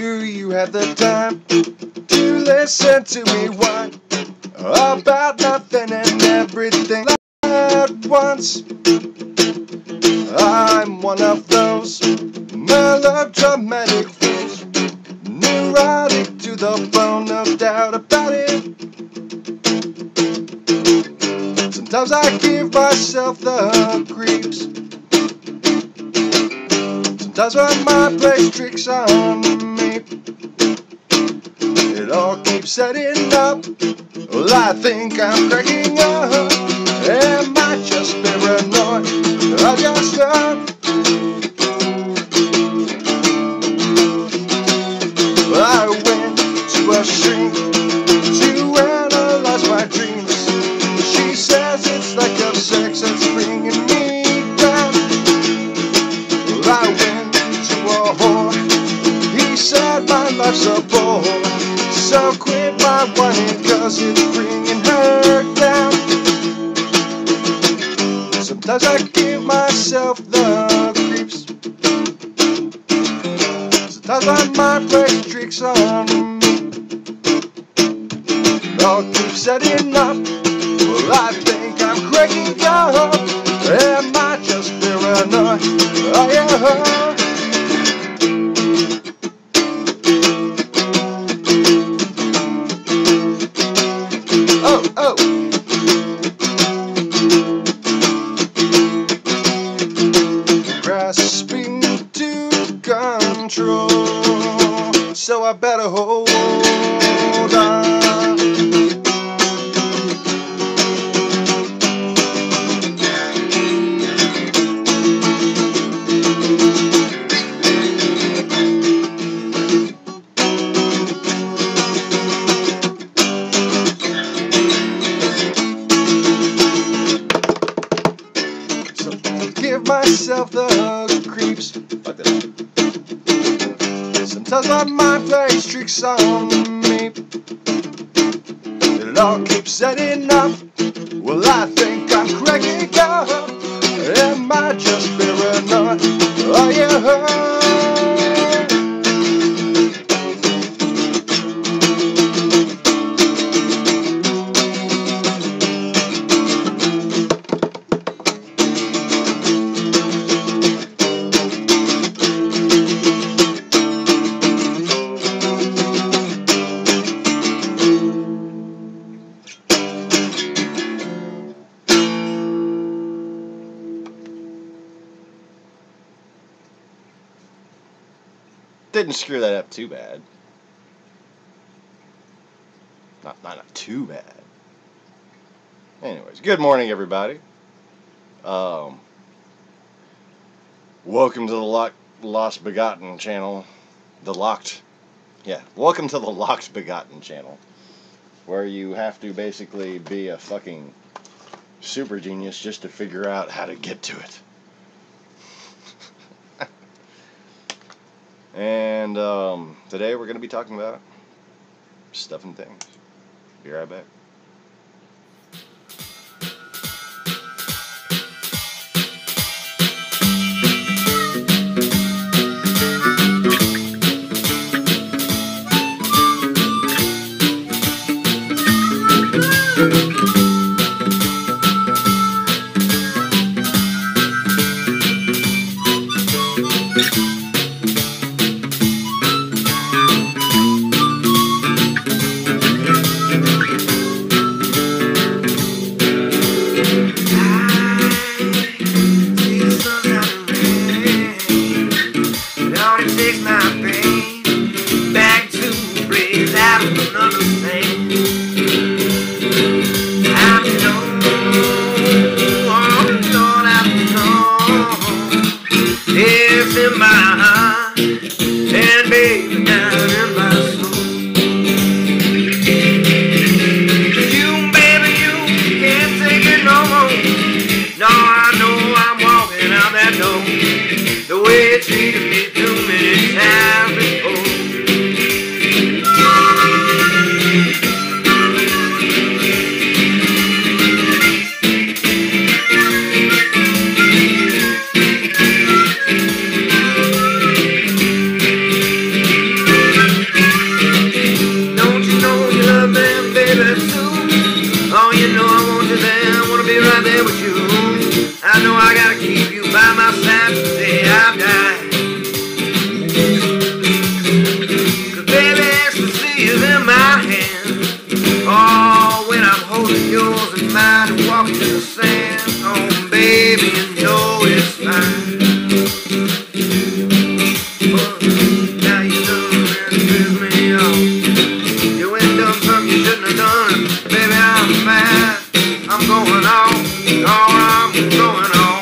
do you have the time to listen to me whine about nothing and everything at once? I'm one of those melodramatic fools, neurotic to the bone, no doubt about it. Sometimes I give myself the creeps. Sometimes my mind plays tricks on me. It all keeps setting up. Well, I think I'm cracking up. Am I just paranoid? I just I went to a shrink to analyze my dreams. She says it's like a sex that's bringing me down. Well, I went to a whore. He said my life's a bore. So quit my whining, cause it's bringing her down. Sometimes I give myself the creeps. Sometimes my mind plays tricks on me. It all keeps setting up. Well, I think I'm cracking up. Am I just paranoid? Oh yeah. Oh. Grasping to control, so I better hold on. Give myself the creeps. Fuck that. Sometimes my mind plays tricks on me. It all keeps setting up. Well, I think I'm cracking up. Am I just paranoid? Oh yeah. Didn't screw that up too bad. Not too bad. Anyways, good morning, everybody. Welcome to the Lost Begotten channel. Welcome to the Locked Begotten channel, where you have to basically be a fucking super genius just to figure out how to get to it. And today we're going to be talking about stuff and things. Be right back. know I gotta keep you by my side till the day I die. 'Cause baby, ecstasy is in my hand. Oh, when I'm holding yours in mine and walking in the sand. Oh, baby, you know it's fine. Oh, now you done and piss me off. You ain't done something you shouldn't have done. Baby, I'm mad. I'm going on. Oh, I'm going on.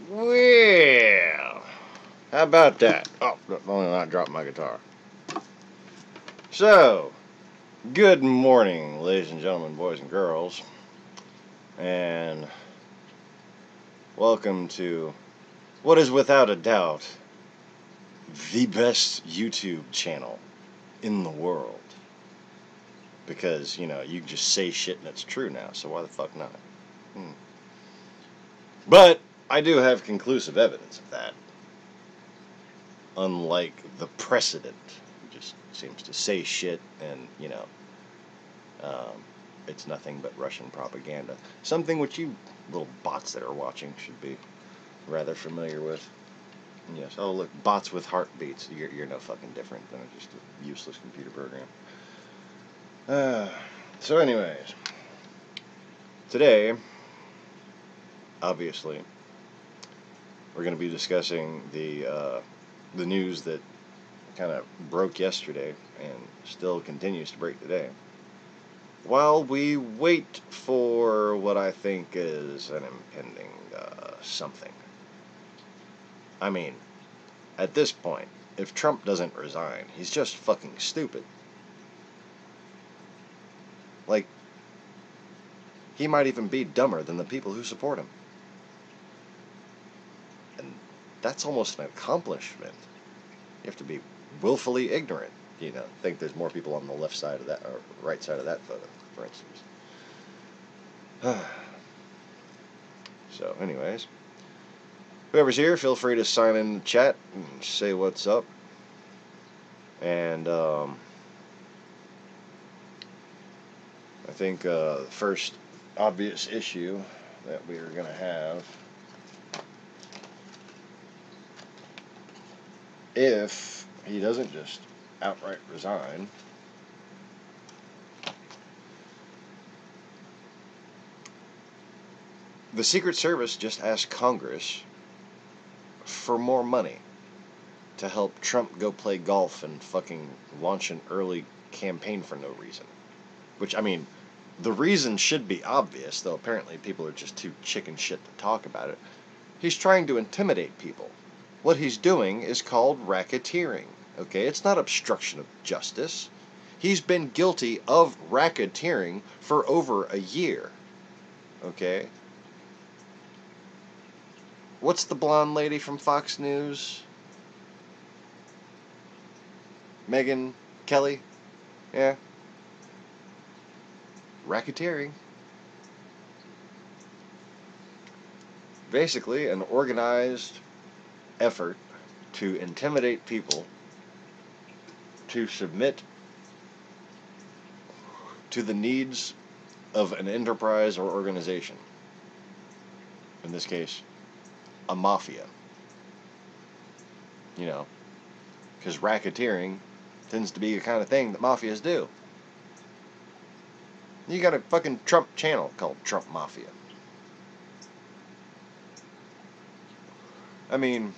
Well, how about that? Oh, only not drop my guitar. So, good morning, ladies and gentlemen, boys and girls, and welcome to what is without a doubt the best YouTube channel in the world. Because, you know, you just say shit and it's true now, so why the fuck not? But I do have conclusive evidence of that. Unlike the precedent, who just seems to say shit and, you know, it's nothing but Russian propaganda. Something which you little bots that are watching should be rather familiar with. Yes, oh look, bots with heartbeats. You're no fucking different than just a useless computer program. So anyways, today, obviously, we're going to be discussing the news that kind of broke yesterday and still continues to break today, while we wait for what I think is an impending something. I mean, at this point, if Trump doesn't resign, he's just fucking stupid. Like, he might even be dumber than the people who support him. And that's almost an accomplishment. You have to be willfully ignorant, you know. Think there's more people on the left side of that, or right side of that photo, for instance. So, anyways, whoever's here, feel free to sign in the chat and say what's up. And I think the first obvious issue that we are going to have, if he doesn't just outright resign, The Secret Service just asked Congress for more money to help Trump go play golf and fucking launch an early campaign for no reason. Which, I mean, the reason should be obvious, though apparently people are just too chicken shit to talk about it. He's trying to intimidate people. What he's doing is called racketeering, okay? It's not obstruction of justice. He's been guilty of racketeering for over a year, okay? What's the blonde lady from Fox News? Megyn Kelly? Yeah. Racketeering. Basically, an organized effort to intimidate people to submit to the needs of an enterprise or organization. In this case, a mafia. You know, because racketeering tends to be the kind of thing that mafias do. You got a fucking Trump channel called Trump Mafia. I mean,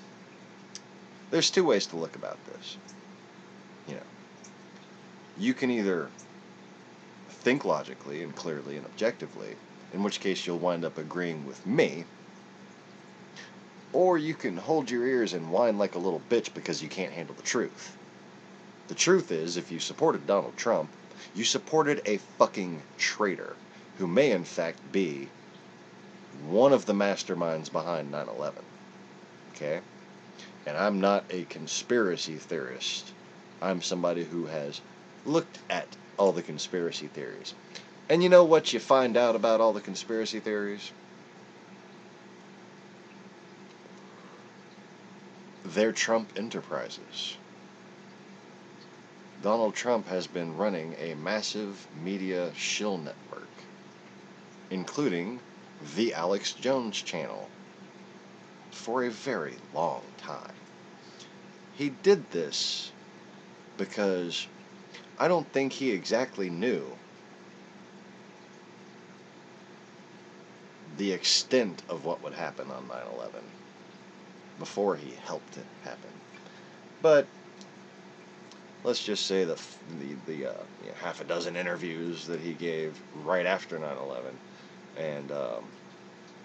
there's two ways to look about this. You know, you can either think logically and clearly and objectively, in which case you'll wind up agreeing with me, or you can hold your ears and whine like a little bitch because you can't handle the truth. The truth is, if you supported Donald Trump, you supported a fucking traitor who may in fact be one of the masterminds behind 9/11. Okay? And I'm not a conspiracy theorist. I'm somebody who has looked at all the conspiracy theories. And you know what you find out about all the conspiracy theories? They're Trump enterprises. Donald Trump has been running a massive media shill network, including the Alex Jones channel, for a very long time. He did this because I don't think he exactly knew the extent of what would happen on 9/11 before he helped it happen. But let's just say the half a dozen interviews that he gave right after 9/11 and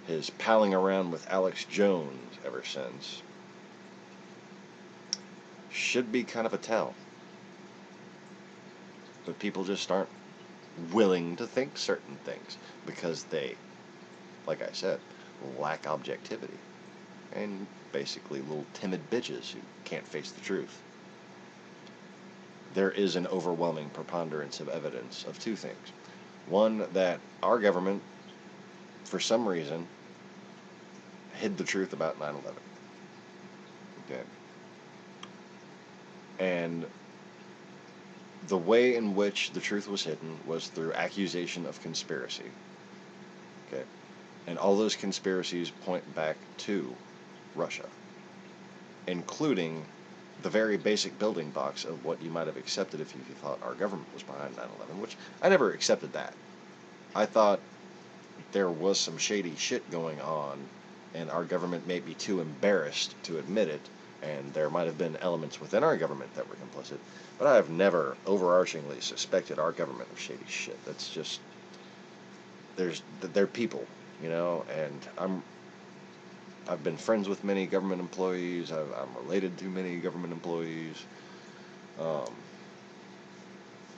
his palling around with Alex Jones ever since should be kind of a tell. But people just aren't willing to think certain things because they, like I said, lack objectivity and basically little timid bitches who can't face the truth. There is an overwhelming preponderance of evidence of two things. One, that our government, for some reason, hid the truth about 9/11. Okay. And the way in which the truth was hidden was through accusation of conspiracy. Okay. And all those conspiracies point back to Russia, including the very basic building blocks of what you might have accepted if you thought our government was behind 9/11, which I never accepted that. I thought there was some shady shit going on, and our government may be too embarrassed to admit it, and there might have been elements within our government that were complicit, but I have never overarchingly suspected our government of shady shit. That's just, they're people, you know, and I've been friends with many government employees. I'm related to many government employees.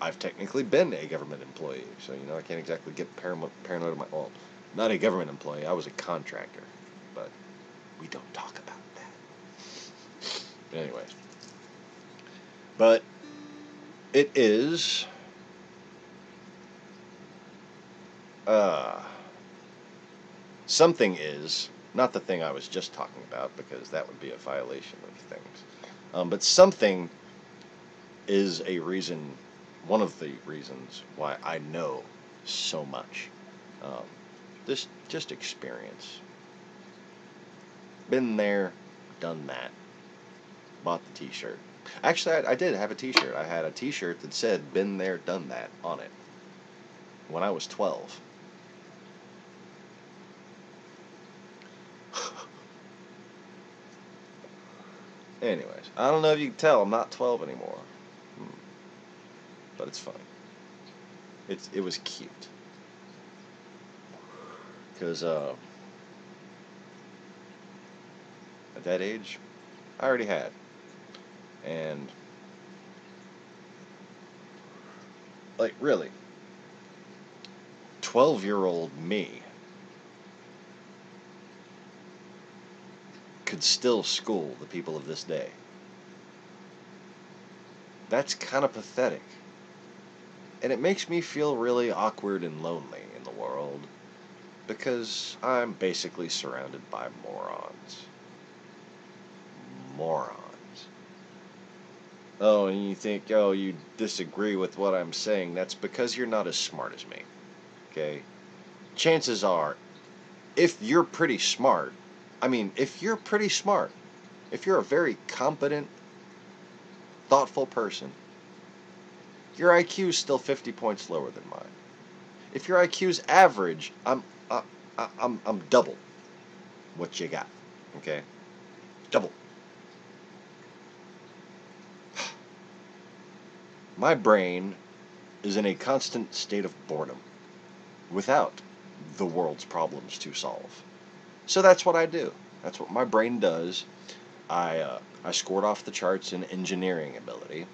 I've technically been a government employee, so you know I can't exactly get paranoid of my. Well, not a government employee. I was a contractor, but we don't talk about that. Anyways, but it is something is. Not the thing I was just talking about, because that would be a violation of things. But something is a reason, one of the reasons why I know so much. This just experience. Been there, done that. Bought the t-shirt. Actually, I did have a t-shirt. I had a t-shirt that said, "Been there, done that," on it when I was 12. Anyways, I don't know if you can tell, I'm not 12 anymore. But it's funny. It was cute. Because, at that age, I already had. And, like, really, 12-year-old me could still school the people of this day. That's kind of pathetic. And it makes me feel really awkward and lonely in the world, because I'm basically surrounded by morons. Morons. Oh, and you think, oh, you disagree with what I'm saying. That's because you're not as smart as me. Okay? Chances are, if you're pretty smart, if you're pretty smart, if you're a very competent, thoughtful person, your IQ is still 50 points lower than mine. If your IQ's average, I'm double what you got. Okay? Double. My brain is in a constant state of boredom without the world's problems to solve. So that's what I do. That's what my brain does. I scored off the charts in engineering ability,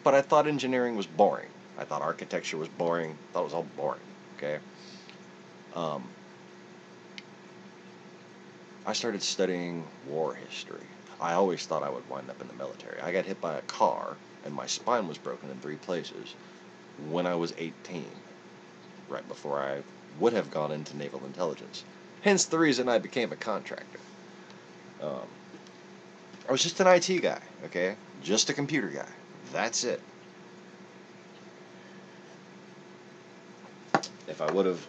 but I thought engineering was boring. I thought architecture was boring. I thought it was all boring. Okay. I started studying war history. I always thought I would wind up in the military. I got hit by a car, and my spine was broken in 3 places when I was 18, right before I would have gone into naval intelligence. Hence the reason I became a contractor. I was just an IT guy, okay? Just a computer guy. That's it. If I would have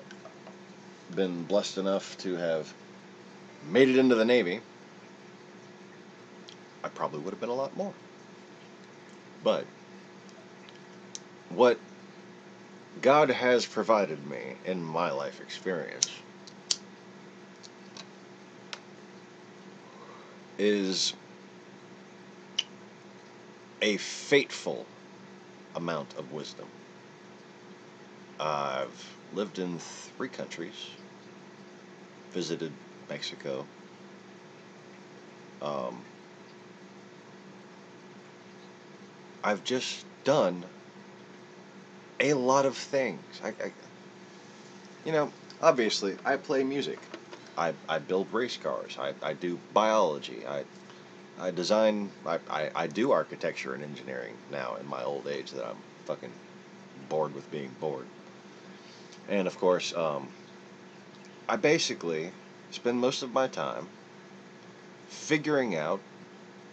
been blessed enough to have made it into the Navy, I probably would have been a lot more. But what God has provided me in my life experience is a fateful amount of wisdom. I've lived in 3 countries, visited Mexico. I've just done a lot of things. Obviously, I play music. I build race cars. I do biology. I design. I do architecture and engineering now in my old age that I'm fucking bored with being bored. And of course, I basically spend most of my time figuring out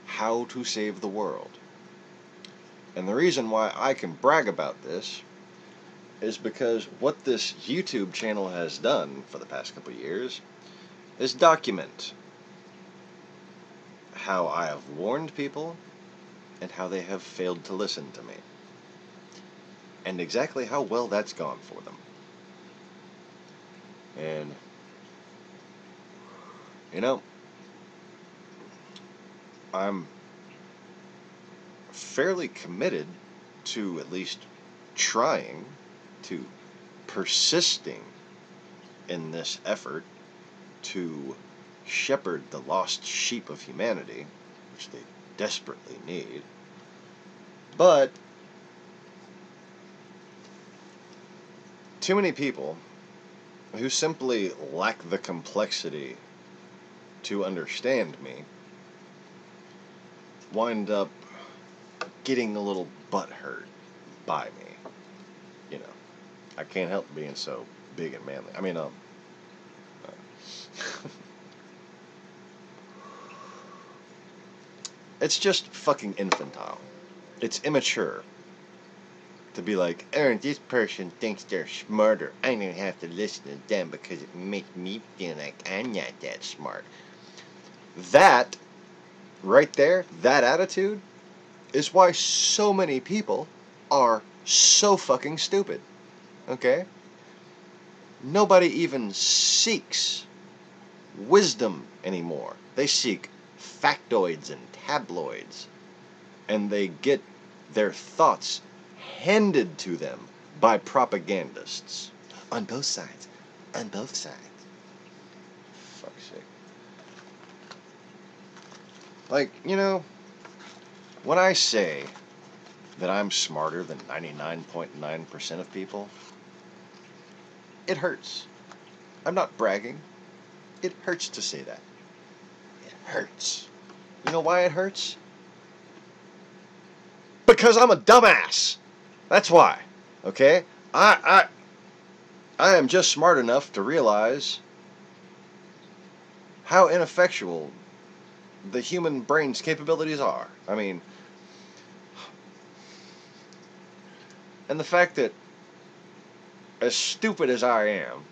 how to save the world. And the reason why I can brag about this is because what this YouTube channel has done for the past couple of years is document how I have warned people and how they have failed to listen to me. And exactly how well that's gone for them. And, I'm fairly committed to at least trying to persisting in this effort to shepherd the lost sheep of humanity, which they desperately need. But too many people who simply lack the complexity to understand me wind up getting a little butthurt by me. I can't help being so big and manly. It's just fucking infantile. It's immature to be like, oh, this person thinks they're smarter. I don't even have to listen to them because it makes me feel like I'm not that smart. That, right there, that attitude, is why so many people are so fucking stupid. Okay? Nobody even seeks wisdom anymore. They seek factoids and tabloids, and they get their thoughts handed to them by propagandists. On both sides. On both sides. Fuck's sake. Like, you know, when I say that I'm smarter than 99.9% of people, it hurts. I'm not bragging. It hurts to say that. It hurts. You know why it hurts? Because I'm a dumbass. That's why. Okay? I am just smart enough to realize how ineffectual the human brain's capabilities are. I mean, and the fact that, as stupid as I am,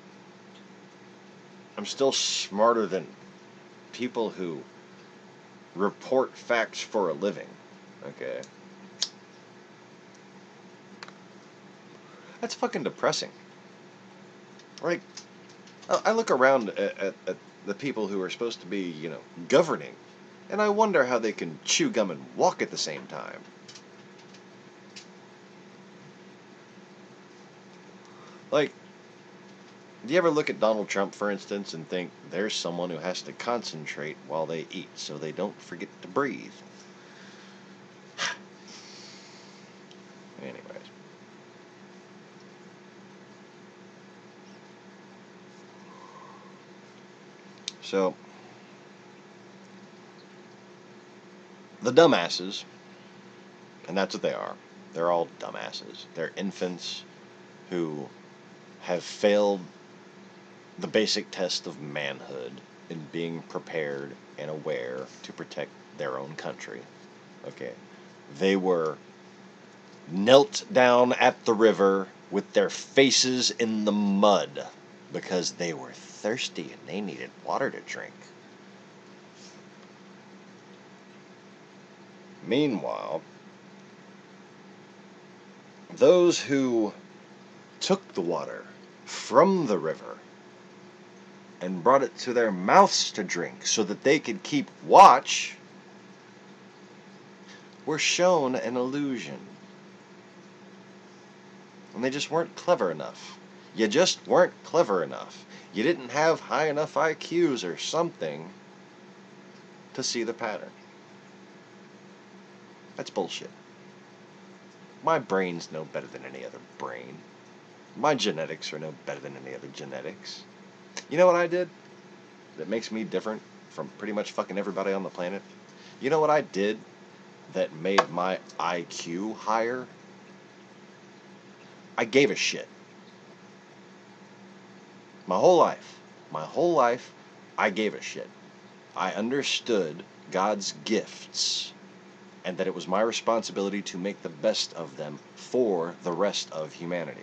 I'm still smarter than people who report facts for a living. Okay? That's fucking depressing. Like, I look around at the people who are supposed to be, you know, governing, and I wonder how they can chew gum and walk at the same time. Like, do you ever look at Donald Trump, for instance, and think, there's someone who has to concentrate while they eat so they don't forget to breathe? Anyways. So, the dumbasses, and that's what they are. They're all dumbasses. They're infants who have failed the basic test of manhood in being prepared and aware to protect their own country. Okay. They were knelt down at the river with their faces in the mud because they were thirsty and they needed water to drink. Meanwhile, those who took the water from the river and brought it to their mouths to drink so that they could keep watch were shown an illusion. And they just weren't clever enough. You just weren't clever enough. You didn't have high enough IQs or something to see the pattern. That's bullshit. My brain's no better than any other brain. My genetics are no better than any other genetics. You know what I did that makes me different from pretty much fucking everybody on the planet? You know what I did that made my IQ higher? I gave a shit. My whole life, I gave a shit. I understood God's gifts and that it was my responsibility to make the best of them for the rest of humanity.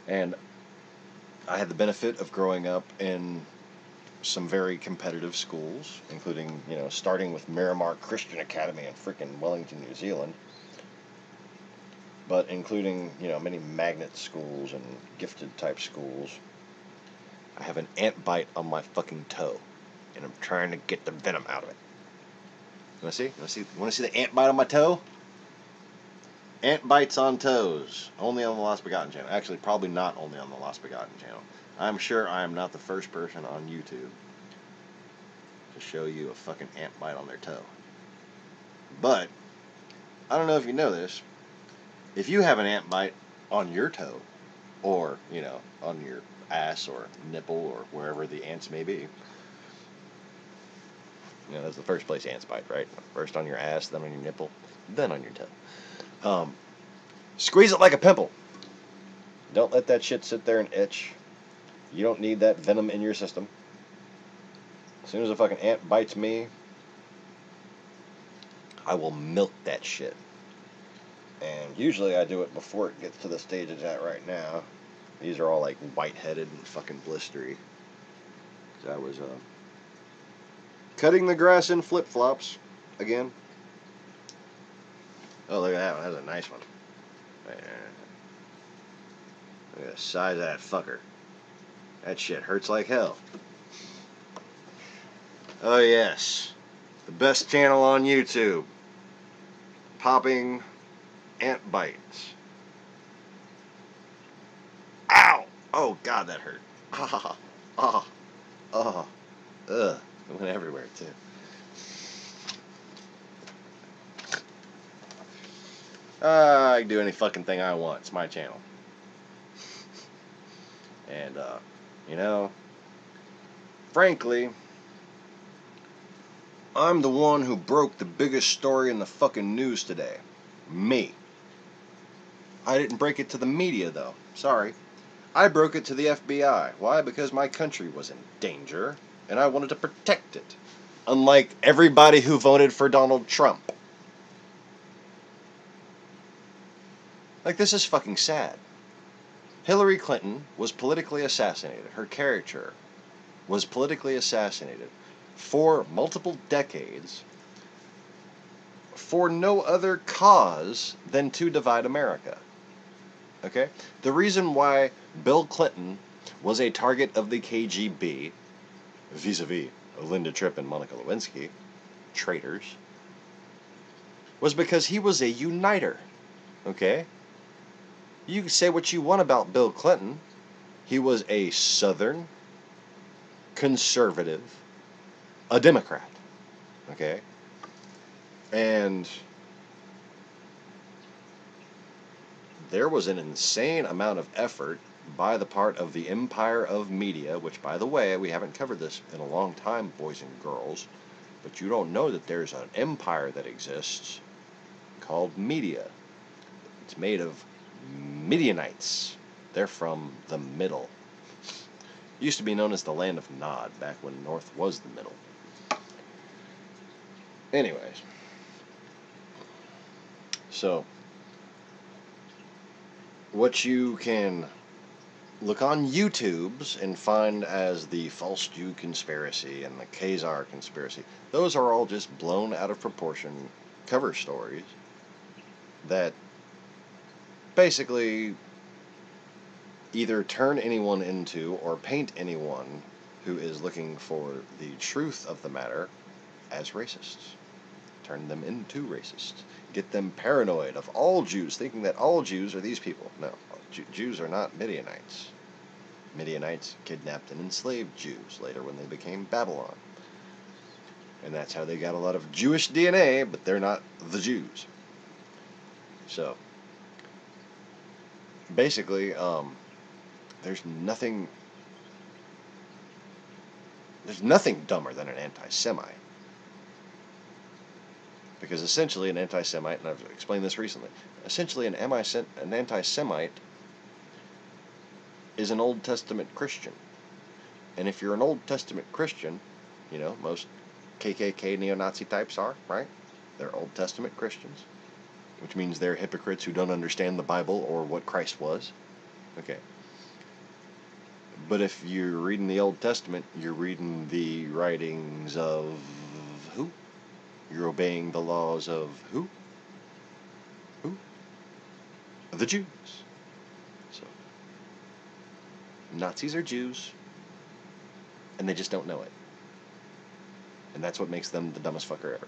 And I had the benefit of growing up in some very competitive schools, including, you know, starting with Miramar Christian Academy in frickin' Wellington, New Zealand, but including, you know, many magnet schools and gifted type schools. I have an ant bite on my fucking toe, and I'm trying to get the venom out of it. You wanna see? You wanna see the ant bite on my toe? Ant bites on toes, only on the Lost Begotten channel. Actually, probably not only on the Lost Begotten channel. I'm sure I am not the first person on YouTube to show you a fucking ant bite on their toe. But, I don't know if you know this, if you have an ant bite on your toe, or, you know, on your ass or nipple or wherever the ants may be, you know, that's the first place ants bite, right? First on your ass, then on your nipple, then on your toe. Squeeze it like a pimple. Don't let that shit sit there and itch. You don't need that venom in your system. As soon as a fucking ant bites me, I will milk that shit. And usually I do it before it gets to the stage it's at right now. These are all like white-headed and fucking blistery. I was cutting the grass in flip-flops again. Oh, look at that one. That's a nice one. Look at the size of that fucker. That shit hurts like hell. Oh yes, the best channel on YouTube. Popping ant bites. Ow! Oh god, that hurt. Ah, ah, ah, ugh. It went everywhere too. I can do any fucking thing I want. It's my channel. And, you know, frankly, I'm the one who broke the biggest story in the fucking news today. Me. I didn't break it to the media, though. Sorry. I broke it to the FBI. Why? Because my country was in danger, and I wanted to protect it. Unlike everybody who voted for Donald Trump. Like, this is fucking sad. Hillary Clinton was politically assassinated. Her character was politically assassinated for multiple decades for no other cause than to divide America. Okay? The reason why Bill Clinton was a target of the KGB, vis-a-vis Linda Tripp and Monica Lewinsky, traitors, was because he was a uniter. Okay? You can say what you want about Bill Clinton. He was a Southern conservative, a Democrat. Okay? And there was an insane amount of effort by the part of the empire of media, which, by the way, we haven't covered this in a long time, boys and girls, but you don't know that there's an empire that exists called media. It's made of Midianites. They're from the middle. It used to be known as the land of Nod, back when North was the middle. Anyways. So, what you can look on YouTube's and find as the false Jew conspiracy and the Khazar conspiracy, those are all just blown out of proportion cover stories that basically either turn anyone into or paint anyone who is looking for the truth of the matter as racists. Turn them into racists. Get them paranoid of all Jews, thinking that all Jews are these people. No, Jews are not Midianites. Midianites kidnapped and enslaved Jews later when they became Babylon. And that's how they got a lot of Jewish DNA, but they're not the Jews. So, basically, there's nothing dumber than an anti-Semite. Because essentially an anti-Semite, and I've explained this recently, essentially an anti-Semite is an Old Testament Christian. And if you're an Old Testament Christian, you know, most KKK neo-Nazi types are, right? They're Old Testament Christians, which means they're hypocrites who don't understand the Bible or what Christ was. Okay. But if you're reading the Old Testament, you're reading the writings of who? You're obeying the laws of who? Who? The Jews. So, Nazis are Jews, and they just don't know it. And that's what makes them the dumbest fucker ever.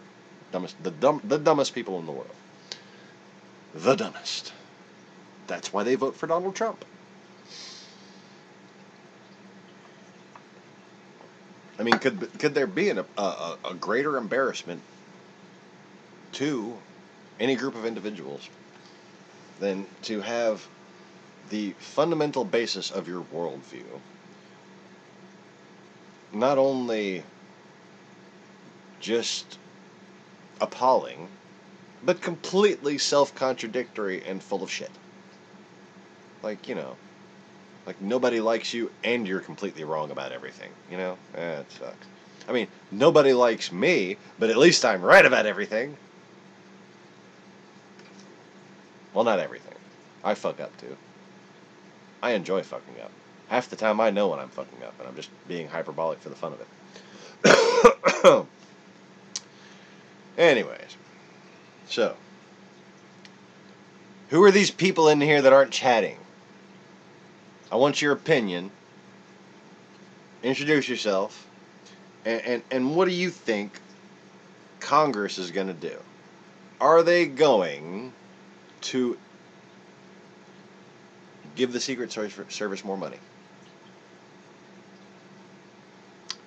The dumbest people in the world. The dumbest. That's why they vote for Donald Trump. I mean, could there be a greater embarrassment to any group of individuals than to have the fundamental basis of your worldview not only just appalling, but completely self-contradictory and full of shit? Like, you know, like nobody likes you and you're completely wrong about everything, you know? It sucks. I mean, nobody likes me, but at least I'm right about everything. Well, not everything. I fuck up too. I enjoy fucking up. Half the time I know when I'm fucking up, and I'm just being hyperbolic for the fun of it. Anyways. So. Who are these people in here that aren't chatting? I want your opinion. introduce yourself, and what do you think Congress is going to do? Are they going to give the Secret Service more money?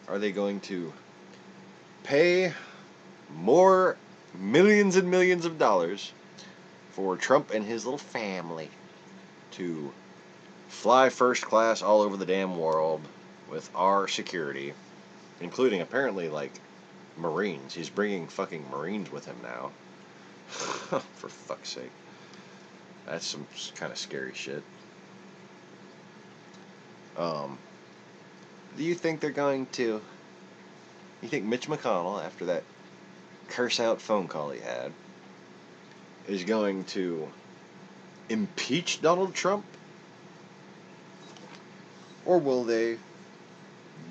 Are they going to pay more millions and millions of dollars for Trump and his little family to fly first class all over the damn world with our security, including apparently like Marines? He's bringing fucking Marines with him now. For fuck's sake. That's some kind of scary shit. Do you think they're going to... You think Mitch McConnell, after that curse-out phone call he had, is going to impeach Donald Trump? Or will they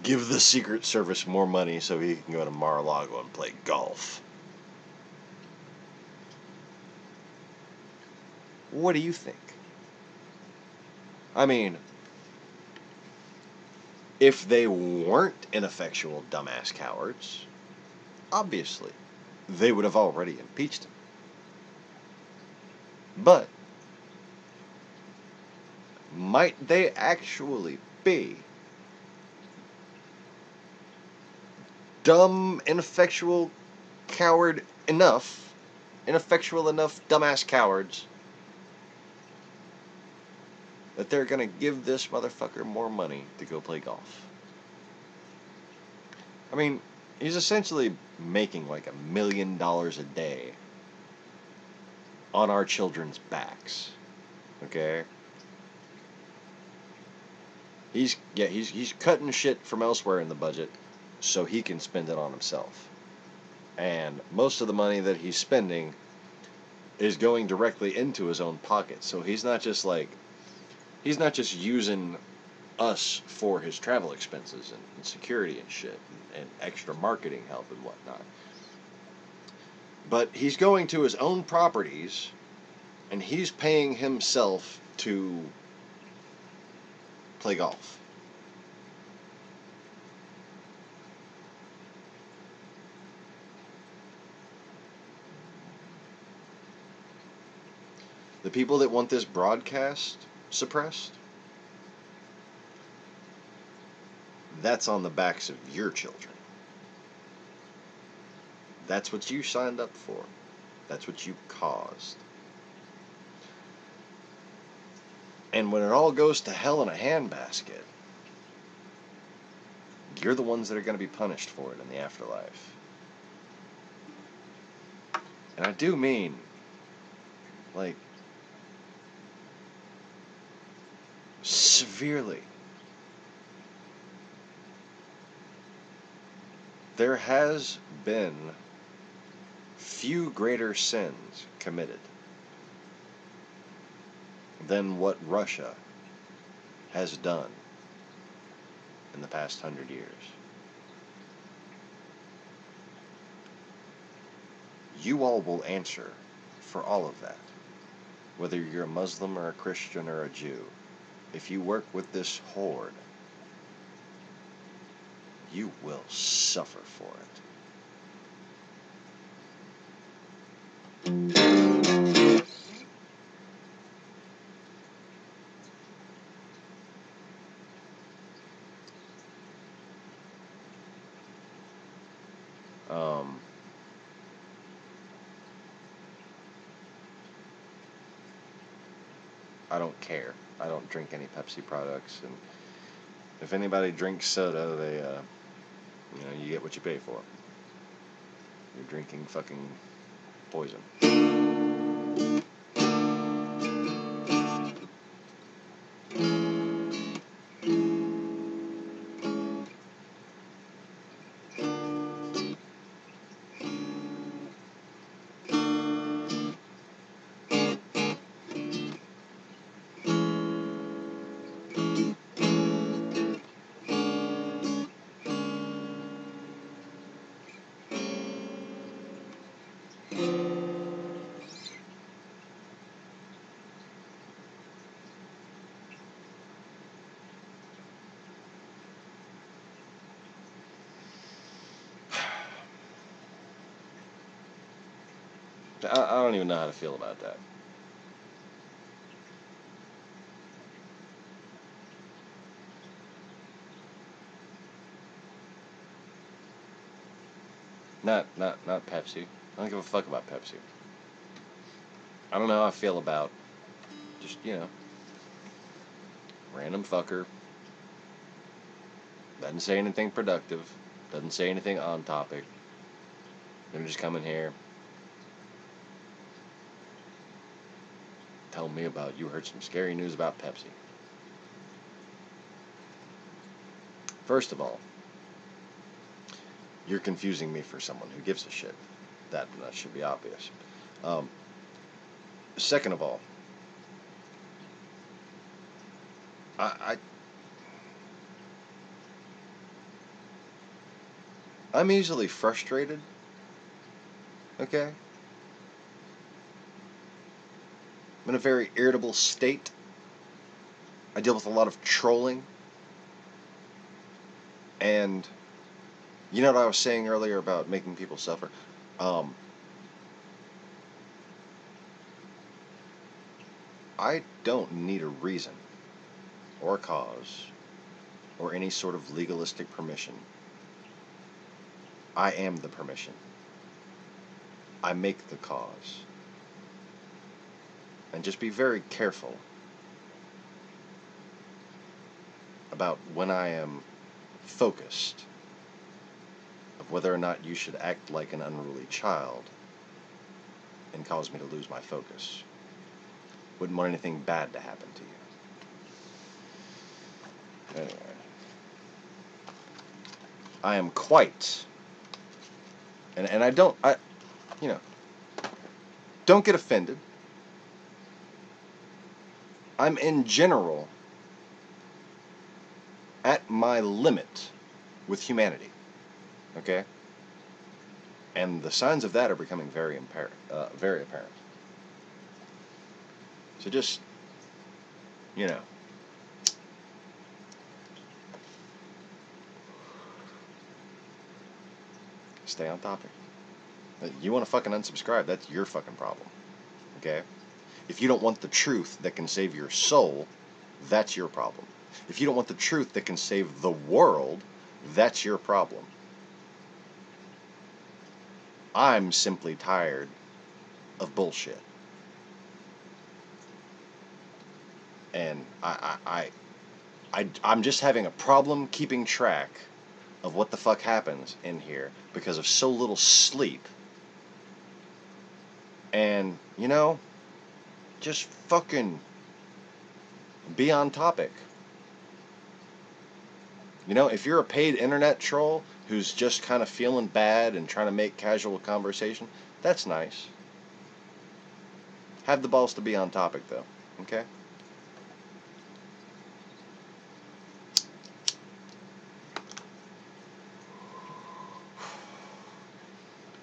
give the Secret Service more money so he can go to Mar-a-Lago and play golf? What do you think? I mean, if they weren't ineffectual dumbass cowards, obviously, they would have already impeached him. But might they actually be dumb, ineffectual enough dumbass cowards that they're going to give this motherfucker more money to go play golf? I mean, he's essentially making like $1 million a day on our children's backs. Okay? He's cutting shit from elsewhere in the budget so he can spend it on himself. And most of the money that he's spending is going directly into his own pocket. So he's not just using us for his travel expenses and security and shit and extra marketing help and whatnot. But he's going to his own properties and he's paying himself to play golf. The people that want this broadcast suppressed, that's on the backs of your children. That's what you signed up for. That's what you caused. And when it all goes to hell in a handbasket, you're the ones that are going to be punished for it in the afterlife. And I do mean, like, severely. There has been few greater sins committed than what Russia has done in the past 100 years. You all will answer for all of that, whether you're a Muslim or a Christian or a Jew. If you work with this horde, you will suffer for it. I don't care. I don't drink any Pepsi products, and if anybody drinks soda, they, you get what you pay for. You're drinking fucking poison. I don't even know how to feel about that. Not Pepsi. I don't give a fuck about Pepsi. I don't know how I feel about just, random fucker. Doesn't say anything productive. Doesn't say anything on topic. Gonna just come in here. Tell me about you heard some scary news about Pepsi. First of all, you're confusing me for someone who gives a shit. That should be obvious. Second of all, I'm easily frustrated. Okay? I'm in a very irritable state. I deal with a lot of trolling. And you know what I was saying earlier about making people suffer? I don't need a reason or a cause or any sort of legalistic permission. I am the permission. I make the cause. And just be very careful about when I am focused of whether or not you should act like an unruly child and cause me to lose my focus. Wouldn't want anything bad to happen to you. Anyway. I am quite, and I don't get offended. I'm in general at my limit with humanity. Okay? And the signs of that are becoming very apparent. So just, stay on topic. You want to fucking unsubscribe, that's your fucking problem. Okay? If you don't want the truth that can save your soul, that's your problem. If you don't want the truth that can save the world, that's your problem. I'm simply tired of bullshit. And I'm just having a problem keeping track of what the fuck happens in here because of so little sleep. And, just fucking be on topic. If you're a paid internet troll who's just kind of feeling bad and trying to make casual conversation, that's nice. Have the balls to be on topic, though. Okay?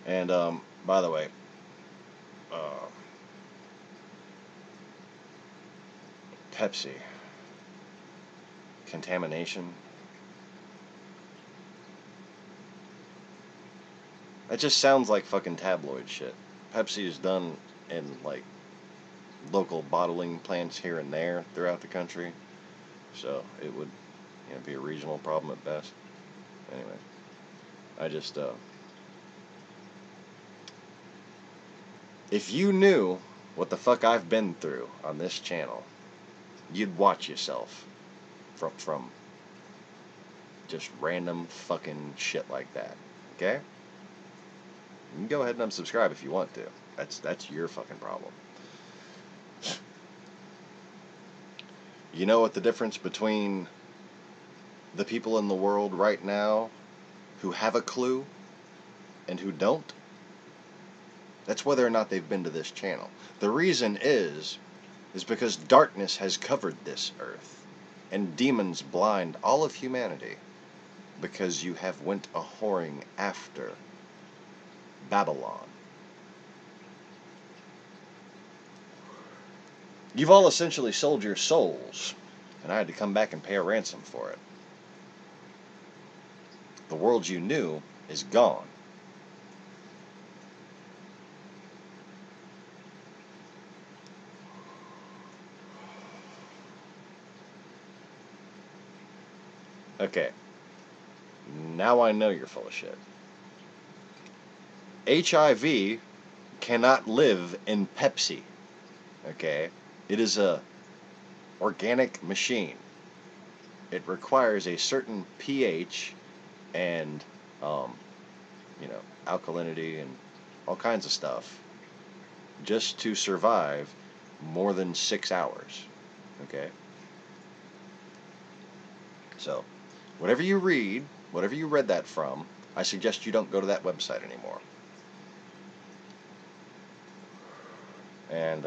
And, by the way, Pepsi. Contamination. That just sounds like fucking tabloid shit. Pepsi is done in, like, local bottling plants here and there throughout the country. So, it would, be a regional problem at best. Anyway. I just, if you knew what the fuck I've been through on this channel, you'd watch yourself from just random fucking shit like that. Okay? You can go ahead and unsubscribe if you want to. That's your fucking problem. You know what the difference between the people in the world right now who have a clue and who don't? That's whether or not they've been to this channel. The reason is because darkness has covered this earth, and demons blind all of humanity, because you have went a-whoring after Babylon. You've all essentially sold your souls, and I had to come back and pay a ransom for it. The world you knew is gone. Okay. Now I know you're full of shit. HIV cannot live in Pepsi. Okay? It is a organic machine. It requires a certain pH and, alkalinity and all kinds of stuff just to survive more than 6 hours. Okay? So, whatever you read that from, I suggest you don't go to that website anymore. And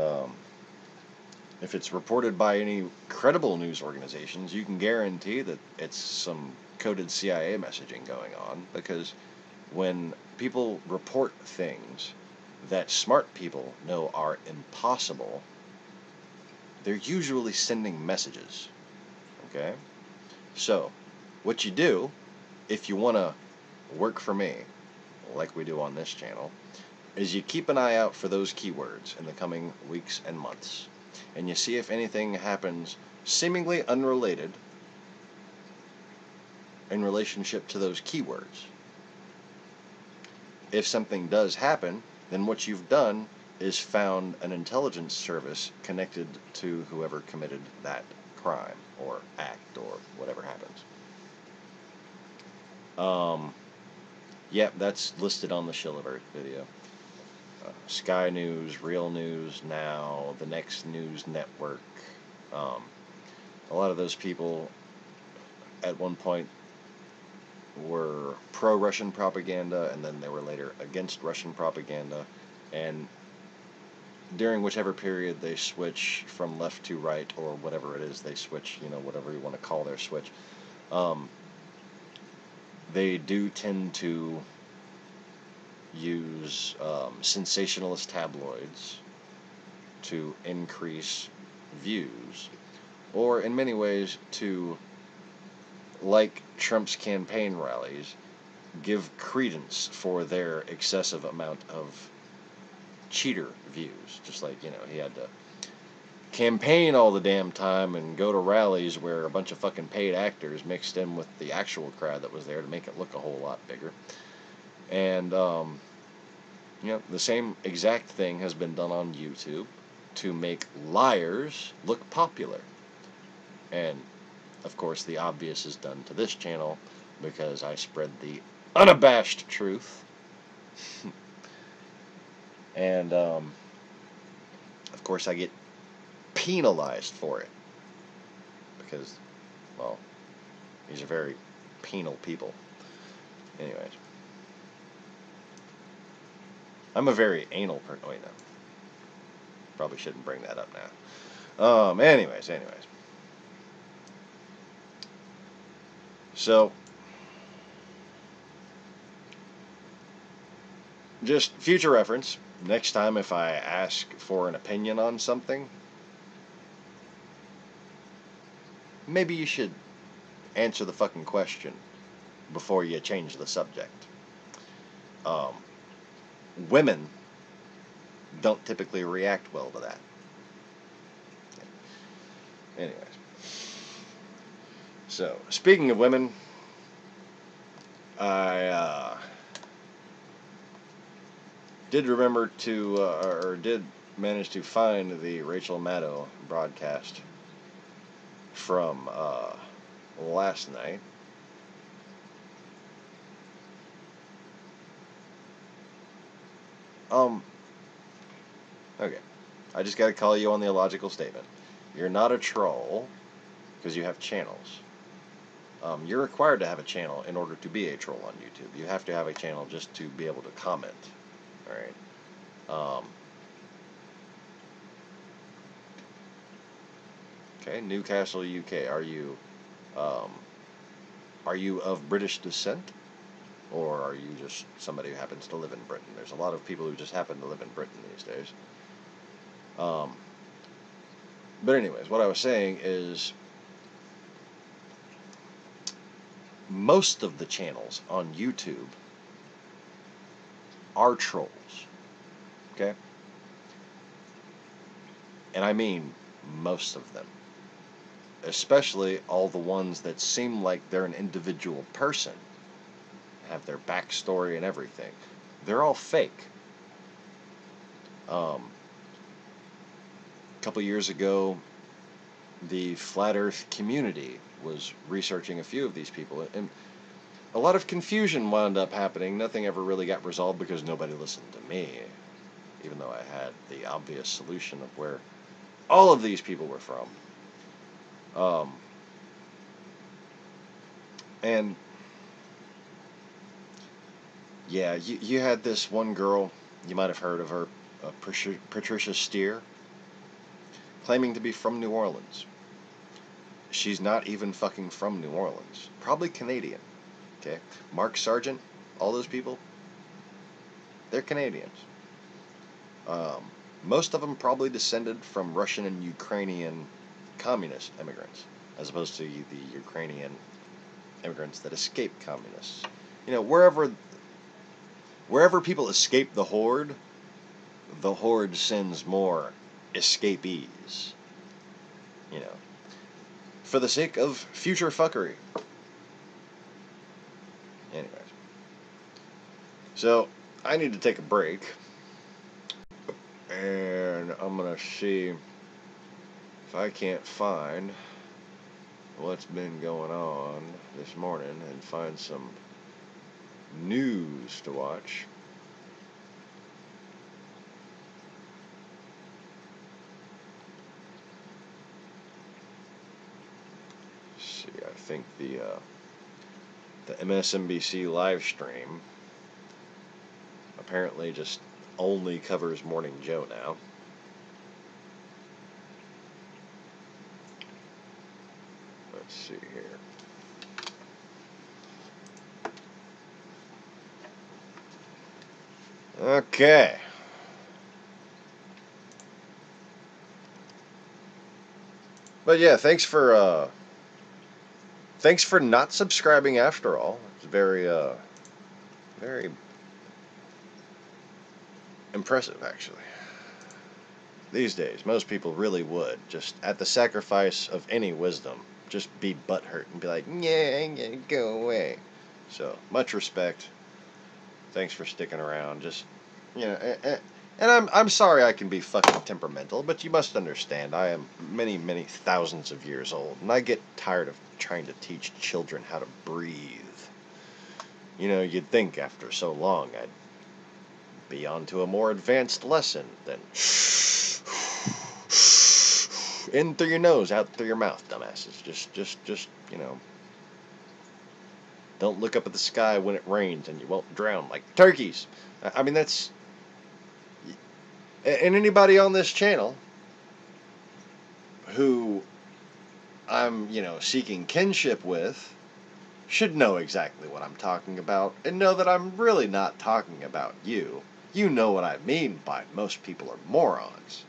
if it's reported by any credible news organizations, you can guarantee that it's some coded CIA messaging going on, because when people report things that smart people know are impossible, they're usually sending messages. Okay? So, what you do, if you want to work for me, like we do on this channel, is you keep an eye out for those keywords in the coming weeks and months, and you see if anything happens seemingly unrelated in relationship to those keywords. If something does happen, then what you've done is found an intelligence service connected to whoever committed that crime or act or whatever happens. Yep, that's listed on the Shill of Earth video. Sky News, Real News Now, the Next News Network. A lot of those people at one point were pro-Russian propaganda, and then they were later against Russian propaganda, and during whichever period they switch from left to right, or whatever it is they switch, whatever you want to call their switch, they do tend to use sensationalist tabloids to increase views, or in many ways to, like Trump's campaign rallies, give credence for their excessive amount of cheater views. Just like, he had to campaign all the damn time and go to rallies where a bunch of fucking paid actors mixed in with the actual crowd that was there to make it look a whole lot bigger. And, the same exact thing has been done on YouTube to make liars look popular. And, of course, the obvious is done to this channel because I spread the unabashed truth. And, of course, I get penalized for it because, well, these are very penal people. Anyways. I'm a very anal person. Wait, no. Probably shouldn't bring that up now. Anyways. So, just future reference, next time if I ask for an opinion on something, maybe you should answer the fucking question before you change the subject. Women don't typically react well to that. Anyways. So, speaking of women, I did remember to, or did manage to find the Rachel Maddow broadcast from last night. Okay. I just gotta call you on the illogical statement. You're not a troll because you have channels. You're required to have a channel in order to be a troll on YouTube. You have to have a channel just to be able to comment. Alright. Okay, Newcastle, UK. Are you of British descent? Or are you just somebody who happens to live in Britain? There's a lot of people who just happen to live in Britain these days. But anyways, what I was saying is most of the channels on YouTube are trolls. Okay? And I mean most of them. especially all the ones that seem like they're an individual person, have their backstory and everything. They're all fake. A couple years ago, the Flat Earth community was researching a few of these people, and a lot of confusion wound up happening. Nothing ever really got resolved because nobody listened to me, even though I had the obvious solution of where all of these people were from. And yeah, you had this one girl, you might have heard of her, Patricia Steer, claiming to be from New Orleans. She's not even fucking from New Orleans. Probably Canadian. Okay? Mark Sargent, all those people, they're Canadians. Most of them probably descended from Russian and Ukrainian communist immigrants, as opposed to the Ukrainian immigrants that escaped communists. You know, wherever people escape the horde sends more escapees. You know, for the sake of future fuckery. Anyways. So, I need to take a break. And I'm going to see if I can't find what's been going on this morning and find some news to watch. Let's see, I think the MSNBC live stream apparently just only covers Morning Joe now. Let's see here. Okay. But yeah, thanks for not subscribing after all. It's very impressive, actually. These days, most people really would, just at the sacrifice of any wisdom, just be butthurt and be like, yeah, go away. So, much respect. Thanks for sticking around. Just, you know, and I'm sorry I can be fucking temperamental, but you must understand, I am many, many thousands of years old, and I get tired of trying to teach children how to breathe. You know, you'd think after so long I'd be on to a more advanced lesson than in through your nose, out through your mouth, dumbasses. Just, you know, don't look up at the sky when it rains and you won't drown like turkeys. I mean, that's... And anybody on this channel who I'm, you know, seeking kinship with should know exactly what I'm talking about and know that I'm really not talking about you. You know what I mean by most people are morons.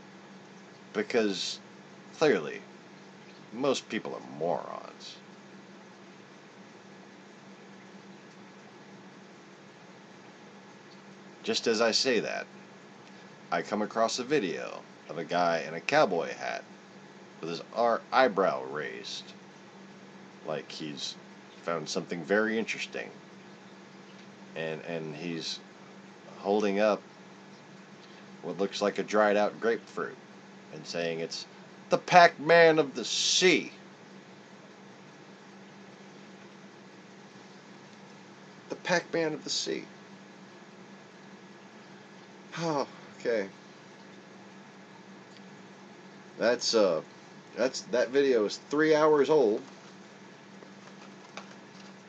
Because, clearly, most people are morons. Just as I say that, I come across a video of a guy in a cowboy hat with his eyebrow raised, like he's found something very interesting, and he's holding up what looks like a dried out grapefruit and saying it's the Pac-Man of the sea. The Pac-Man of the sea. Oh, okay. That video is 3 hours old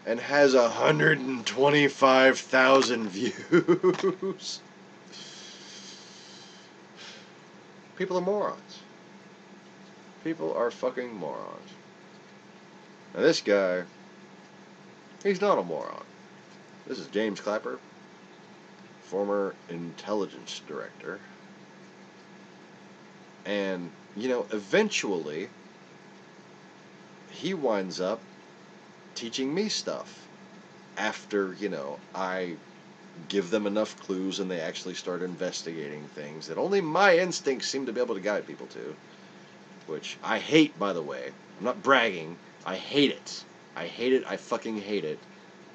and has 125,000 views. People are morons. People are fucking morons. Now this guy, he's not a moron. This is James Clapper, former intelligence director. And, you know, eventually, he winds up teaching me stuff after, you know, I give them enough clues and they actually start investigating things that only my instincts seem to be able to guide people to. Which I hate, by the way. I'm not bragging. I hate it. I hate it. I fucking hate it.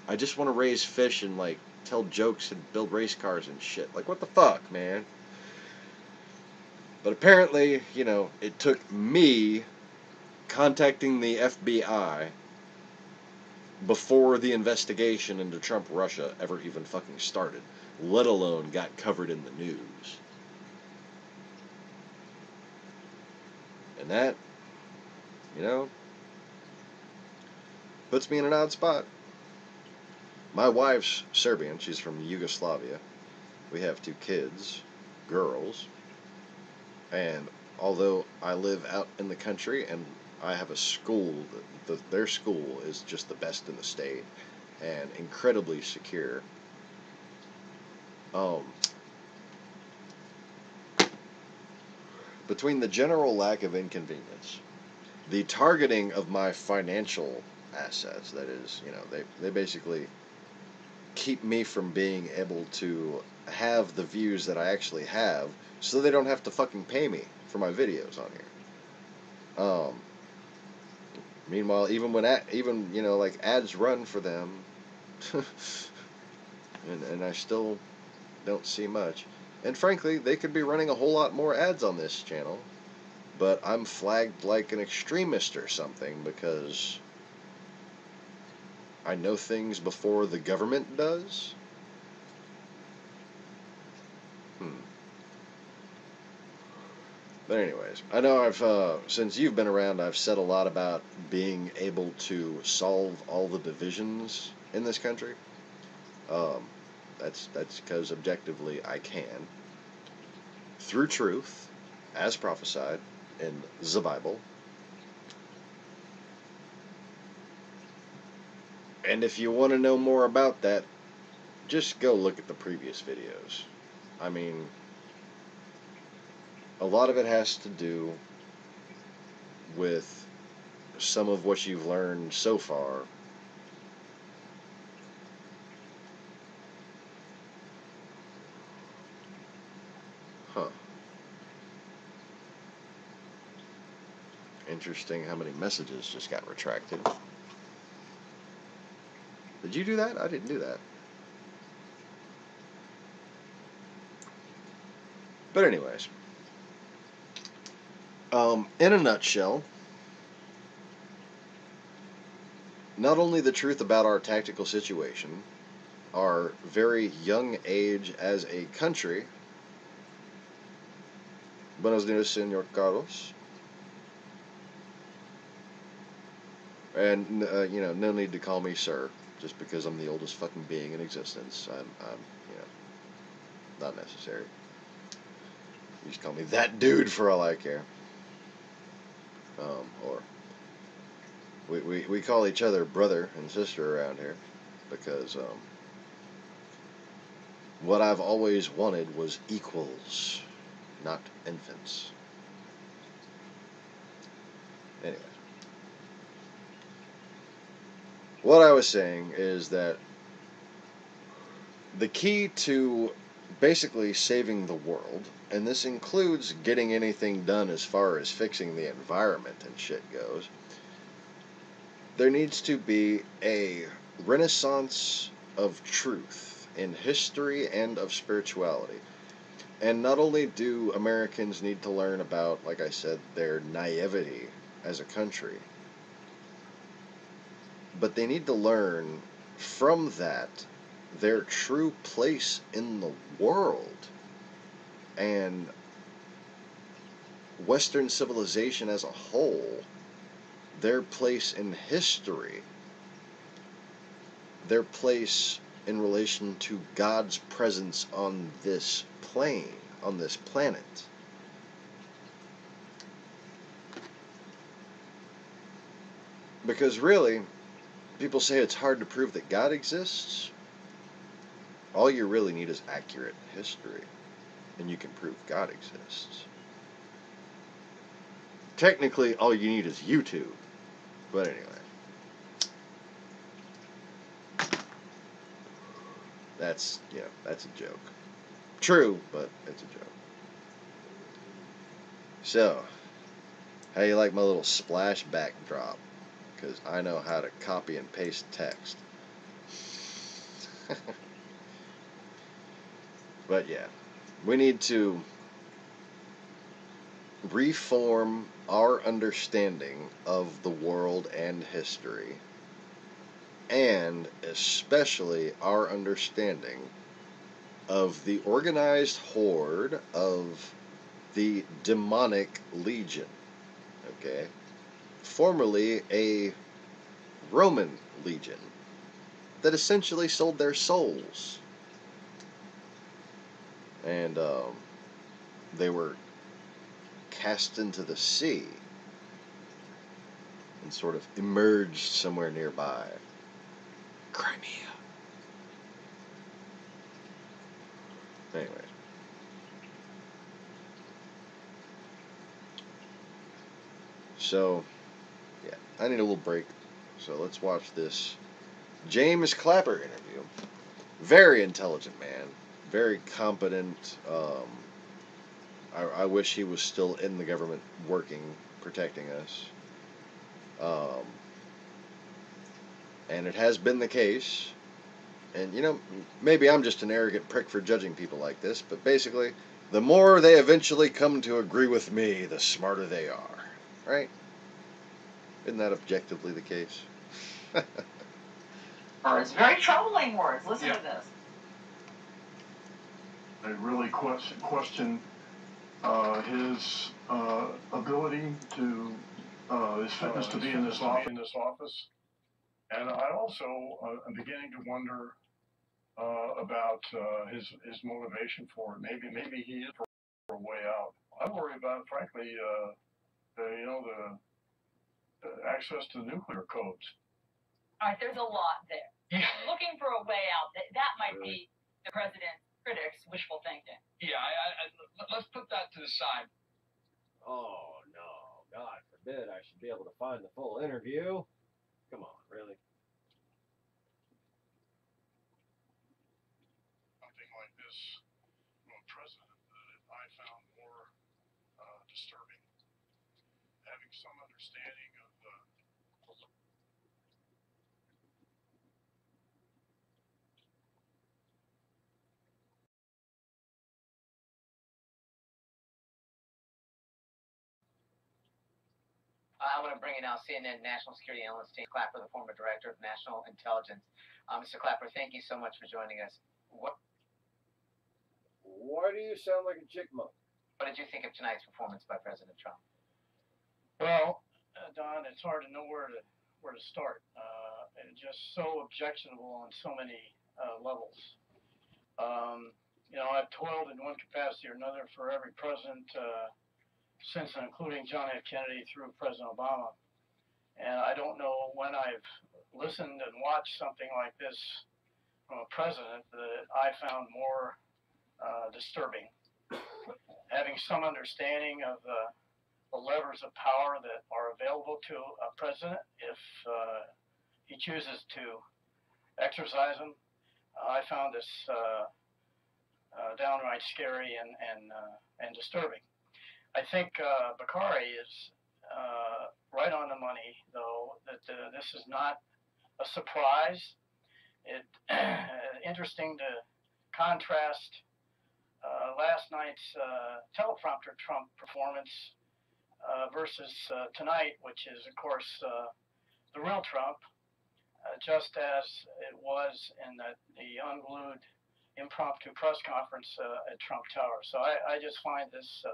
I just want to raise fish and, like, tell jokes and build race cars and shit. Like, what the fuck, man? But apparently, you know, it took me contacting the FBI before the investigation into Trump Russia ever even fucking started, let alone got covered in the news. And that, you know, puts me in an odd spot. My wife's Serbian. She's from Yugoslavia. We have 2 kids, girls. And although I live out in the country and I have a school, their school is just the best in the state and incredibly secure. Between the general lack of inconvenience, the targeting of my financial assets, that is, you know, they basically keep me from being able to have the views that I actually have, so they don't have to fucking pay me for my videos on here. Meanwhile, even when you know, like, ads run for them, and I still don't see much. And frankly, they could be running a whole lot more ads on this channel, but I'm flagged like an extremist or something because I know things before the government does. But anyways, I know since you've been around, I've said a lot about being able to solve all the divisions in this country. That's because objectively I can. Through truth, as prophesied in the Bible. And if you want to know more about that, just go look at the previous videos. I mean, a lot of it has to do with some of what you've learned so far. Huh. Interesting how many messages just got retracted. Did you do that? I didn't do that. But anyways, in a nutshell, not only the truth about our tactical situation, our very young age as a country. Buenos dias, Senor Carlos. And, you know, no need to call me sir, just because I'm the oldest fucking being in existence. I'm you know, not necessary. You just call me that dude for all I care. Or we call each other brother and sister around here, because what I've always wanted was equals, not infants. Anyway, what I was saying is that the key to basically saving the world, and this includes getting anything done as far as fixing the environment and shit goes, there needs to be a renaissance of truth in history and of spirituality. And not only do Americans need to learn about, like I said, their naivety as a country, but they need to learn from that their true place in the world and Western civilization as a whole, their place in history, their place in relation to God's presence on this plane, on this planet. Because really, people say it's hard to prove that God exists. All you really need is accurate history, and you can prove God exists. Technically, all you need is YouTube. But anyway. That's a joke. True, but it's a joke. So, How you like my little splash backdrop? Because I know how to copy and paste text. But yeah, we need to reform our understanding of the world and history, and especially our understanding of the organized horde of the demonic legion, okay? Formerly a Roman legion that essentially sold their souls. And they were cast into the sea and sort of emerged somewhere nearby. Crimea. Anyways. So, yeah, I need a little break. So let's watch this James Clapper interview. Very intelligent man. Very competent. I wish he was still in the government working, protecting us. And it has been the case. And, you know, maybe I'm just an arrogant prick for judging people like this, but basically, the more they eventually come to agree with me, the smarter they are. Right? Isn't that objectively the case? Words, very troubling words. Listen to this. I really question his ability to, his fitness to be in this office. And I also am beginning to wonder about his motivation for it. Maybe he is for a way out. I worry about, frankly, the access to nuclear codes. All right, there's a lot there. Yeah. Looking for a way out. That might be the president's critics' wishful thinking. Yeah, let's put that to the side. Oh, no. God forbid I should be able to find the full interview. Come on, really? Something like this from a president that I found more disturbing. Having some understanding of the I want to bring in now CNN National Security Analyst James Clapper, the former Director of National Intelligence. Mr. Clapper, thank you so much for joining us. Why do you sound like a chipmunk? What did you think of tonight's performance by President Trump? Well, Don, it's hard to know where to start. It's just so objectionable on so many levels. I've toiled in one capacity or another for every president since and including John F. Kennedy through President Obama. And I don't know when I've listened and watched something like this from a president that I found more disturbing. Having some understanding of the levers of power that are available to a president if he chooses to exercise them, I found this downright scary and disturbing. I think Bakari is right on the money, though, that this is not a surprise. It's interesting to contrast last night's teleprompter Trump performance versus tonight, which is, of course, the real Trump, just as it was in the unglued impromptu press conference at Trump Tower. So I just find this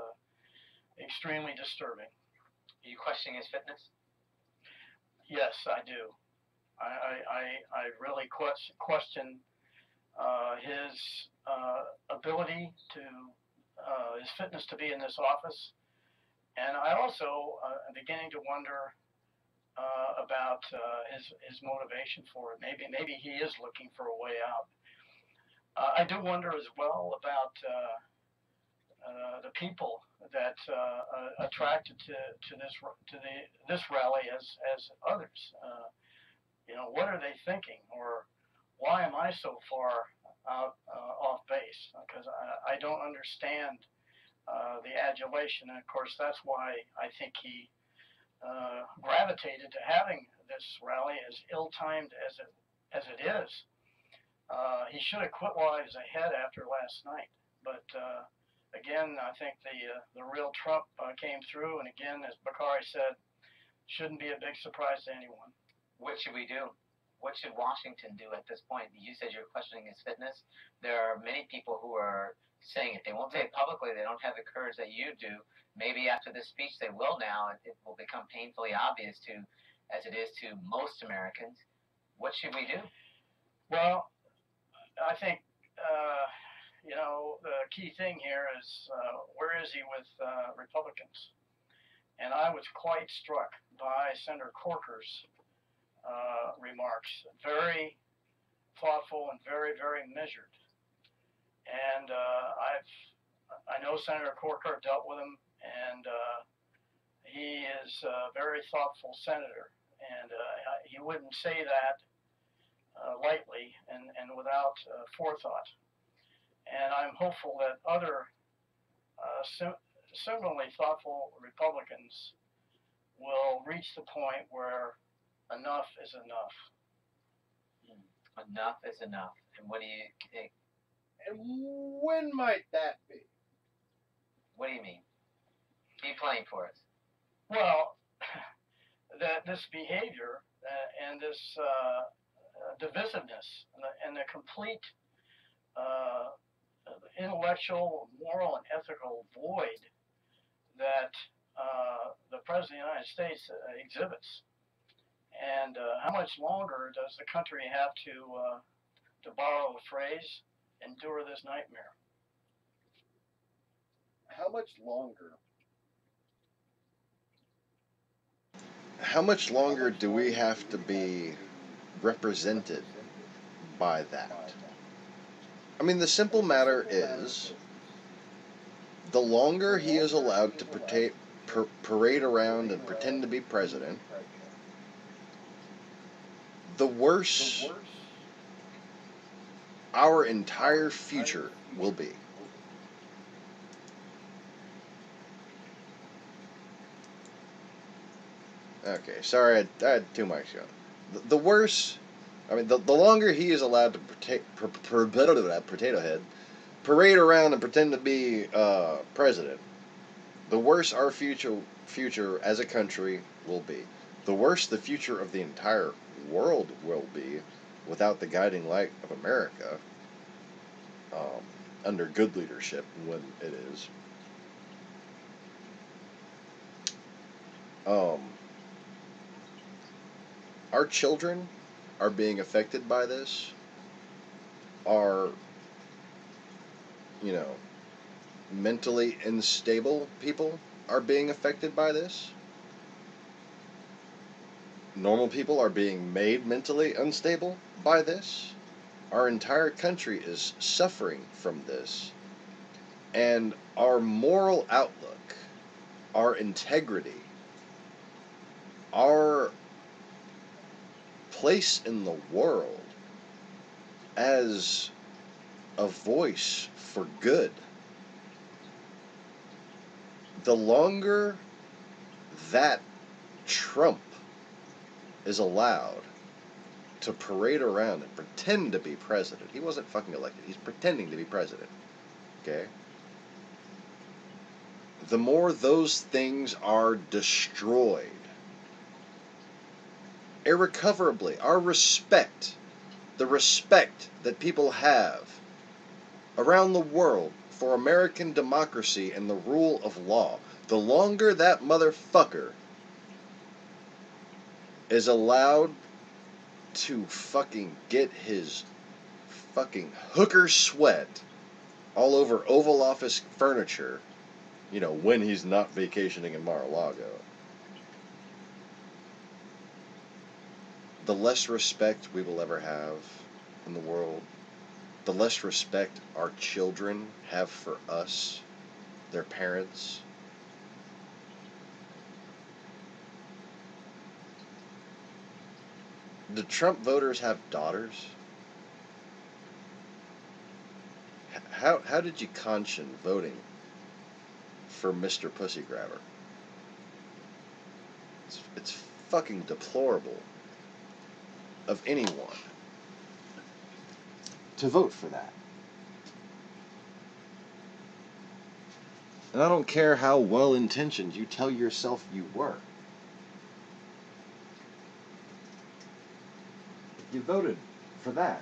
extremely disturbing. Are you questioning his fitness? Yes, I do. I really question his ability to, his fitness to be in this office. And I also am beginning to wonder about his motivation for it. Maybe he is looking for a way out. I do wonder as well about the people that attracted to this rally as others. What are they thinking, or why am I so far out off base? Because I don't understand the adulation, and of course that's why I think he gravitated to having this rally, as ill-timed as it is. He should have quit while he was ahead after last night. But again, I think the real Trump came through, and again, as Bakari said, shouldn't be a big surprise to anyone. What should we do? What should Washington do at this point? You said you're questioning his fitness. There are many people who are saying if they won't say it publicly, they don't have the courage that you do. Maybe after this speech they will now. It will become painfully obvious to, as it is to most Americans. What should we do? Well, I think, the key thing here is where is he with Republicans? And I was quite struck by Senator Corker's remarks. Very thoughtful and very, very measured. And I know Senator Corker, dealt with him, and he is a very thoughtful senator. And he wouldn't say that lightly and without forethought. And I'm hopeful that other similarly thoughtful Republicans will reach the point where enough is enough. Enough is enough. And what do you think? And when might that be? What do you mean? Be plain for us. Well, that this behavior and this divisiveness and the complete intellectual, moral, and ethical void that the President of the United States exhibits. And how much longer does the country have to borrow a phrase, endure this nightmare? How much longer? How much longer do we have to be represented by that? I mean, the simple matter is, the longer he is allowed to parade around and pretend to be president, the worse our entire future will be. Okay, sorry, I had too much going. The worse, I mean, the longer he is allowed to potato head, parade around and pretend to be president, the worse our future as a country will be. The worse the future of the entire world will be without the guiding light of America under good leadership when it is. Our children are being affected by this. Our, mentally unstable people are being affected by this. Normal people are being made mentally unstable by this. Our entire country is suffering from this. And our moral outlook, our integrity, our place in the world as a voice for good, the longer that Trump is allowed to parade around and pretend to be president. He wasn't fucking elected. He's pretending to be president. Okay? The more those things are destroyed, irrecoverably, our respect, the respect that people have around the world for American democracy and the rule of law, the longer that motherfucker is allowed to fucking get his fucking hooker sweat all over Oval Office furniture, when he's not vacationing in Mar-a-Lago, the less respect we will ever have in the world, the less respect our children have for us, their parents. Do Trump voters have daughters? How did you conscience voting for Mr. Pussy Grabber? It's It's fucking deplorable of anyone to vote for that. And I don't care how well-intentioned you tell yourself you were. If you voted for that,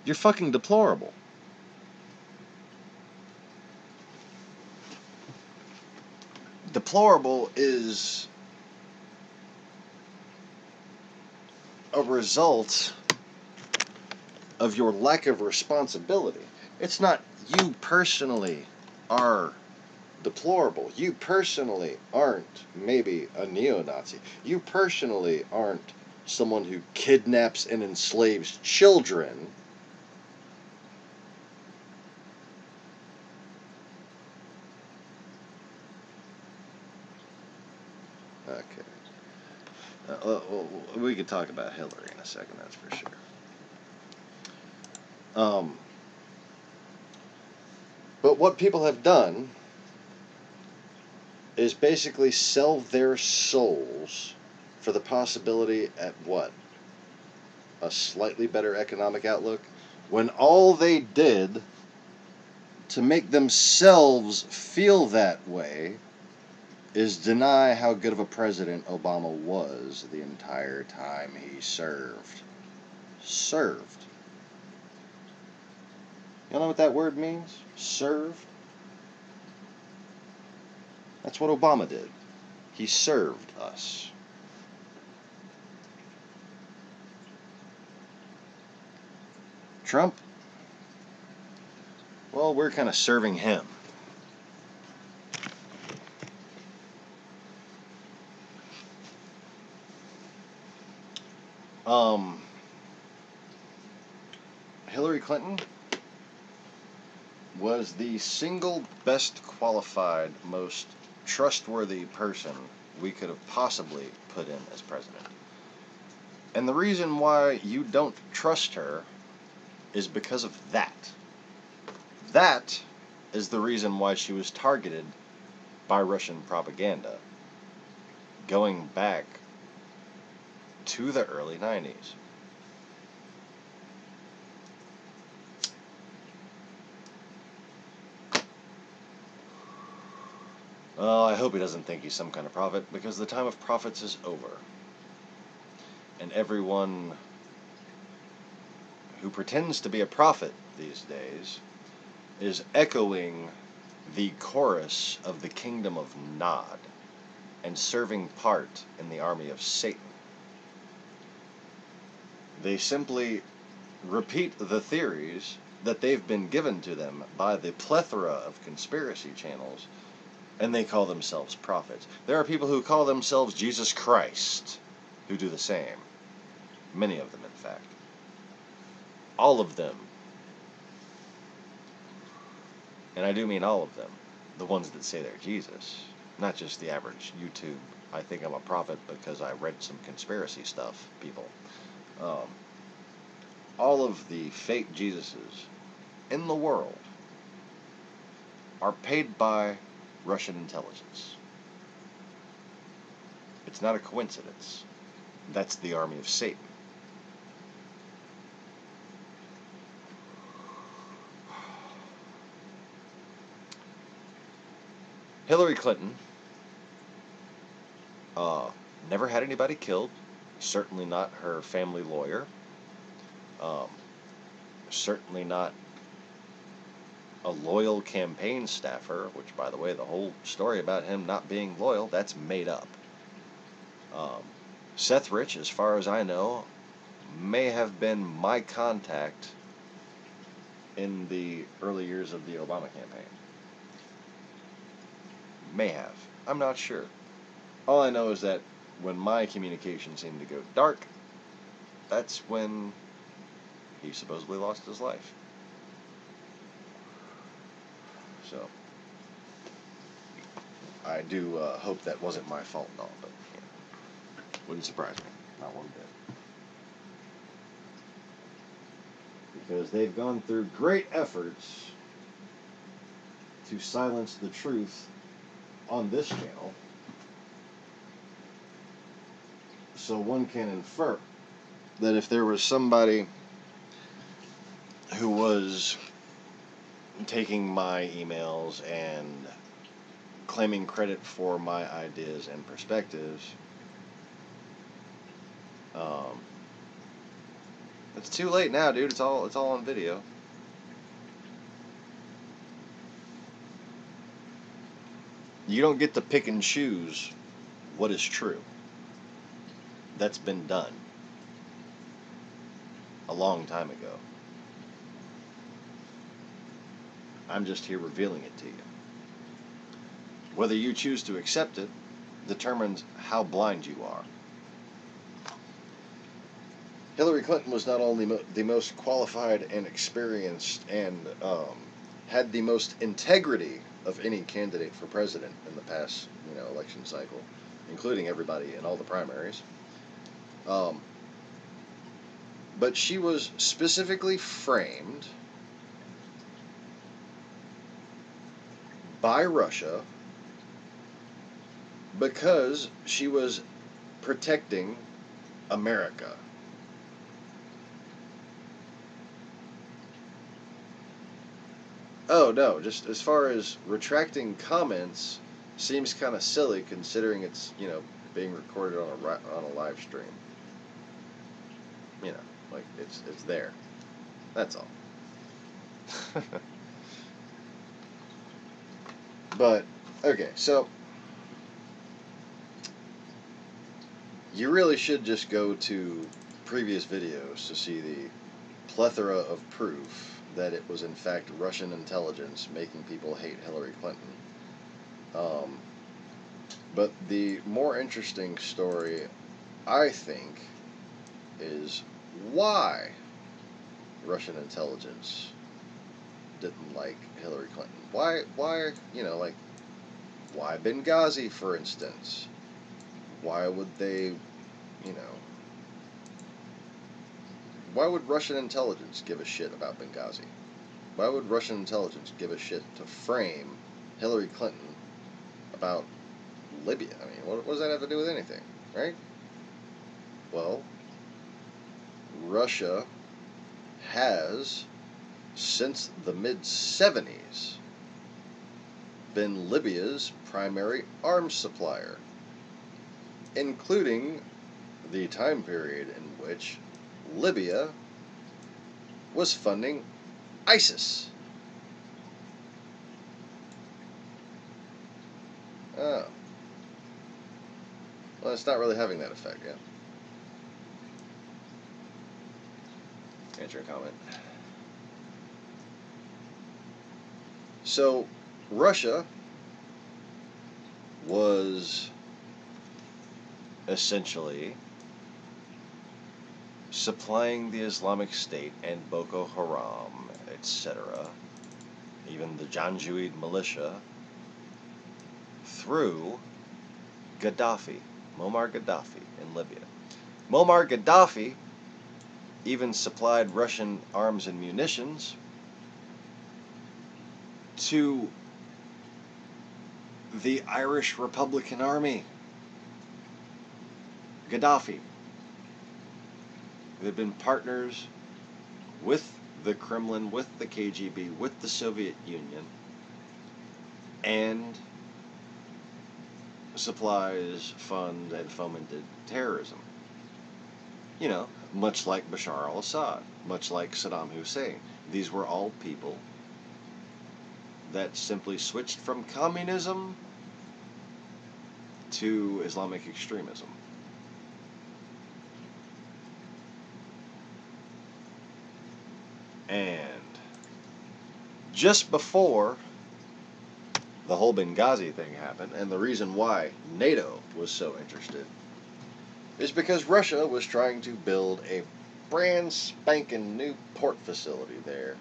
you're fucking deplorable. Deplorable is a result of your lack of responsibility. It's not you personally are deplorable. You personally aren't maybe a neo-Nazi. You personally aren't someone who kidnaps and enslaves children. Okay. We could talk about Hillary in a second, that's for sure. But what people have done is basically sell their souls for the possibility at what? A slightly better economic outlook? When all they did to make themselves feel that way is deny how good of a president Obama was the entire time he served. Served. You know what that word means? Served. That's what Obama did. He served us. Trump? Well, we're kind of serving him. Hillary Clinton was the single best qualified, most trustworthy person we could have possibly put in as president. And the reason why you don't trust her is because of that. That is the reason why she was targeted by Russian propaganda going back to the early 90s. Well, I hope he doesn't think he's some kind of prophet, because the time of prophets is over. And everyone who pretends to be a prophet these days is echoing the chorus of the kingdom of Nod and serving part in the army of Satan. They simply repeat the theories that they've been given to them by the plethora of conspiracy channels, and they call themselves prophets. There are people who call themselves Jesus Christ who do the same. Many of them, in fact. All of them. And I do mean all of them. The ones that say they're Jesus. Not just the average YouTube, I think I'm a prophet because I read some conspiracy stuff, people. All of the fake Jesuses in the world are paid by Russian intelligence. It's not a coincidence. That's the army of Satan. Hillary Clinton never had anybody killed. Certainly not her family lawyer. Certainly not a loyal campaign staffer, which, by the way, the whole story about him not being loyal, that's made up. Seth Rich, as far as I know, may have been my contact in the early years of the Obama campaign. May have. I'm not sure. All I know is that when my communication seemed to go dark, that's when he supposedly lost his life. So, I do hope that wasn't my fault and all, but yeah, wouldn't surprise me, not one bit. Because they've gone through great efforts to silence the truth on this channel So one can infer that if there was somebody who was taking my emails and claiming credit for my ideas and perspectives, it's too late now, dude. It's all on video. You don't get to pick and choose what is true. That's been done a long time ago. I'm just here revealing it to you. Whether you choose to accept it determines how blind you are. Hillary Clinton was not only the most qualified and experienced and had the most integrity of any candidate for president in the past, election cycle, including everybody in all the primaries. But she was specifically framed by Russia because she was protecting America. Oh no, just as far as retracting comments seems kind of silly considering it's, being recorded on a live stream. Like it's there. That's all. But okay, so you really should just go to previous videos to see the plethora of proof that it was in fact Russian intelligence making people hate Hillary Clinton. But the more interesting story, I think, is why Russian intelligence didn't like Hillary Clinton. Why, why Benghazi, for instance? Why would they, why would Russian intelligence give a shit about Benghazi? Why would Russian intelligence give a shit to frame Hillary Clinton about Libya? I mean, what does that have to do with anything, right? Well, Russia has, since the mid-70s, been Libya's primary arms supplier, including the time period in which Libya was funding ISIS. Oh. Well, it's not really having that effect yet. Answer a comment. So, Russia was essentially supplying the Islamic State and Boko Haram, etc., even the Janjaweed militia, through Gaddafi, Muammar Gaddafi in Libya. Muammar Gaddafi even supplied Russian arms and munitions to the Irish Republican Army. Gaddafi. They've been partners with the Kremlin, with the KGB, with the Soviet Union, and supplies, fund, and fomented terrorism. Much like Bashar al-Assad, much like Saddam Hussein. These were all people that simply switched from communism to Islamic extremism. And just before the whole Benghazi thing happened, and the reason why NATO was so interested, is because Russia was trying to build a brand spanking new port facility there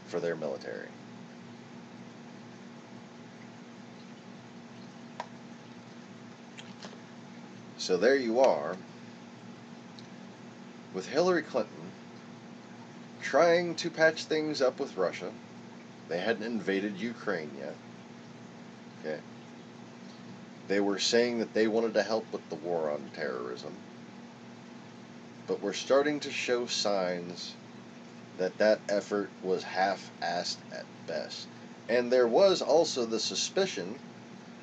for their military. So there you are, with Hillary Clinton trying to patch things up with Russia. They hadn't invaded Ukraine yet. Okay. They were saying that they wanted to help with the war on terrorism, but we're starting to show signs that that effort was half-assed at best. And there was also the suspicion,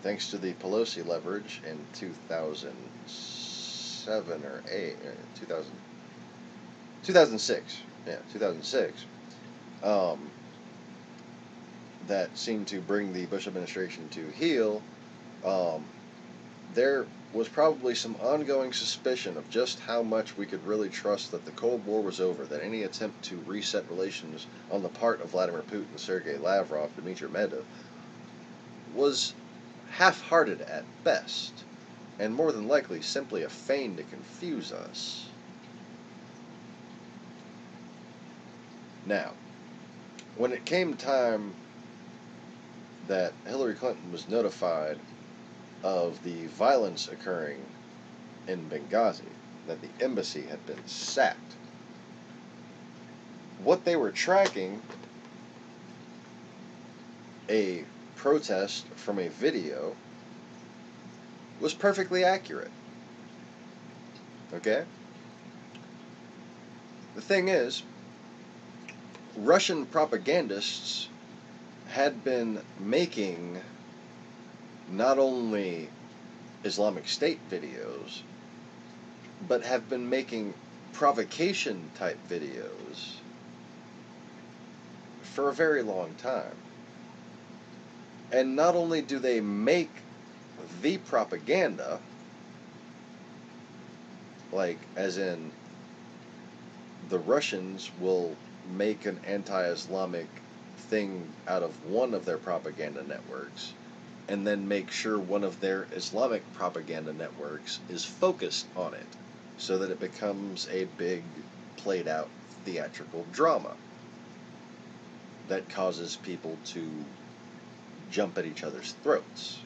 thanks to the Pelosi leverage in 2007 or 8, 2006, yeah, 2006, that seemed to bring the Bush administration to heel. There was probably some ongoing suspicion of just how much we could really trust that the Cold War was over, that any attempt to reset relations on the part of Vladimir Putin, Sergei Lavrov, Dmitry Medvedev was half-hearted at best, and more than likely simply a feign to confuse us. Now, when it came time that Hillary Clinton was notified of the violence occurring in Benghazi, that the embassy had been sacked, what they were tracking, a protest from a video, was perfectly accurate. Okay? The thing is, Russian propagandists had been making not only Islamic State videos, but have been making provocation type videos for a very long time. And not only do they make the propaganda, like as in the Russians will make an anti-Islamic thing out of one of their propaganda networks, and then make sure one of their Islamic propaganda networks is focused on it, so that it becomes a big, played-out theatrical drama that causes people to jump at each other's throats.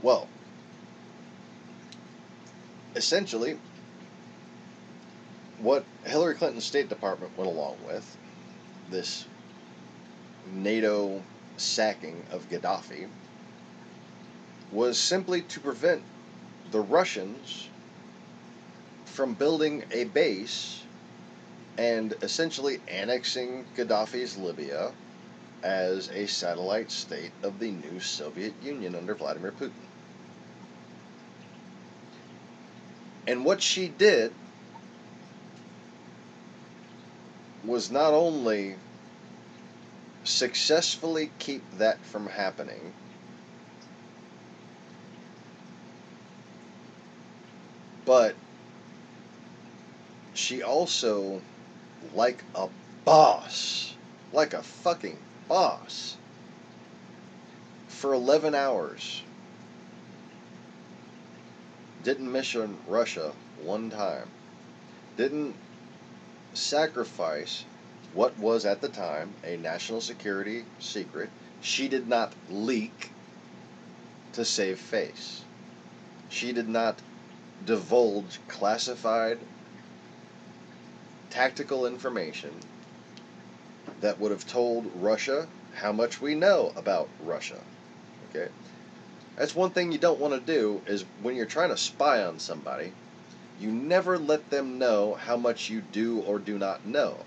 Well, essentially, what Hillary Clinton's State Department went along with, this NATO sacking of Gaddafi, was simply to prevent the Russians from building a base and essentially annexing Gaddafi's Libya as a satellite state of the new Soviet Union under Vladimir Putin. And what she did was not only successfully keep that from happening, but she also, like a boss, like a fucking boss, for 11 hours, didn't mission Russia one time, didn't sacrifice what was at the time a national security secret. She did not leak to save face. She did not divulge classified tactical information that would have told Russia how much we know about Russia. Okay? That's one thing you don't want to do, is when you're trying to spy on somebody, you never let them know how much you do or do not know,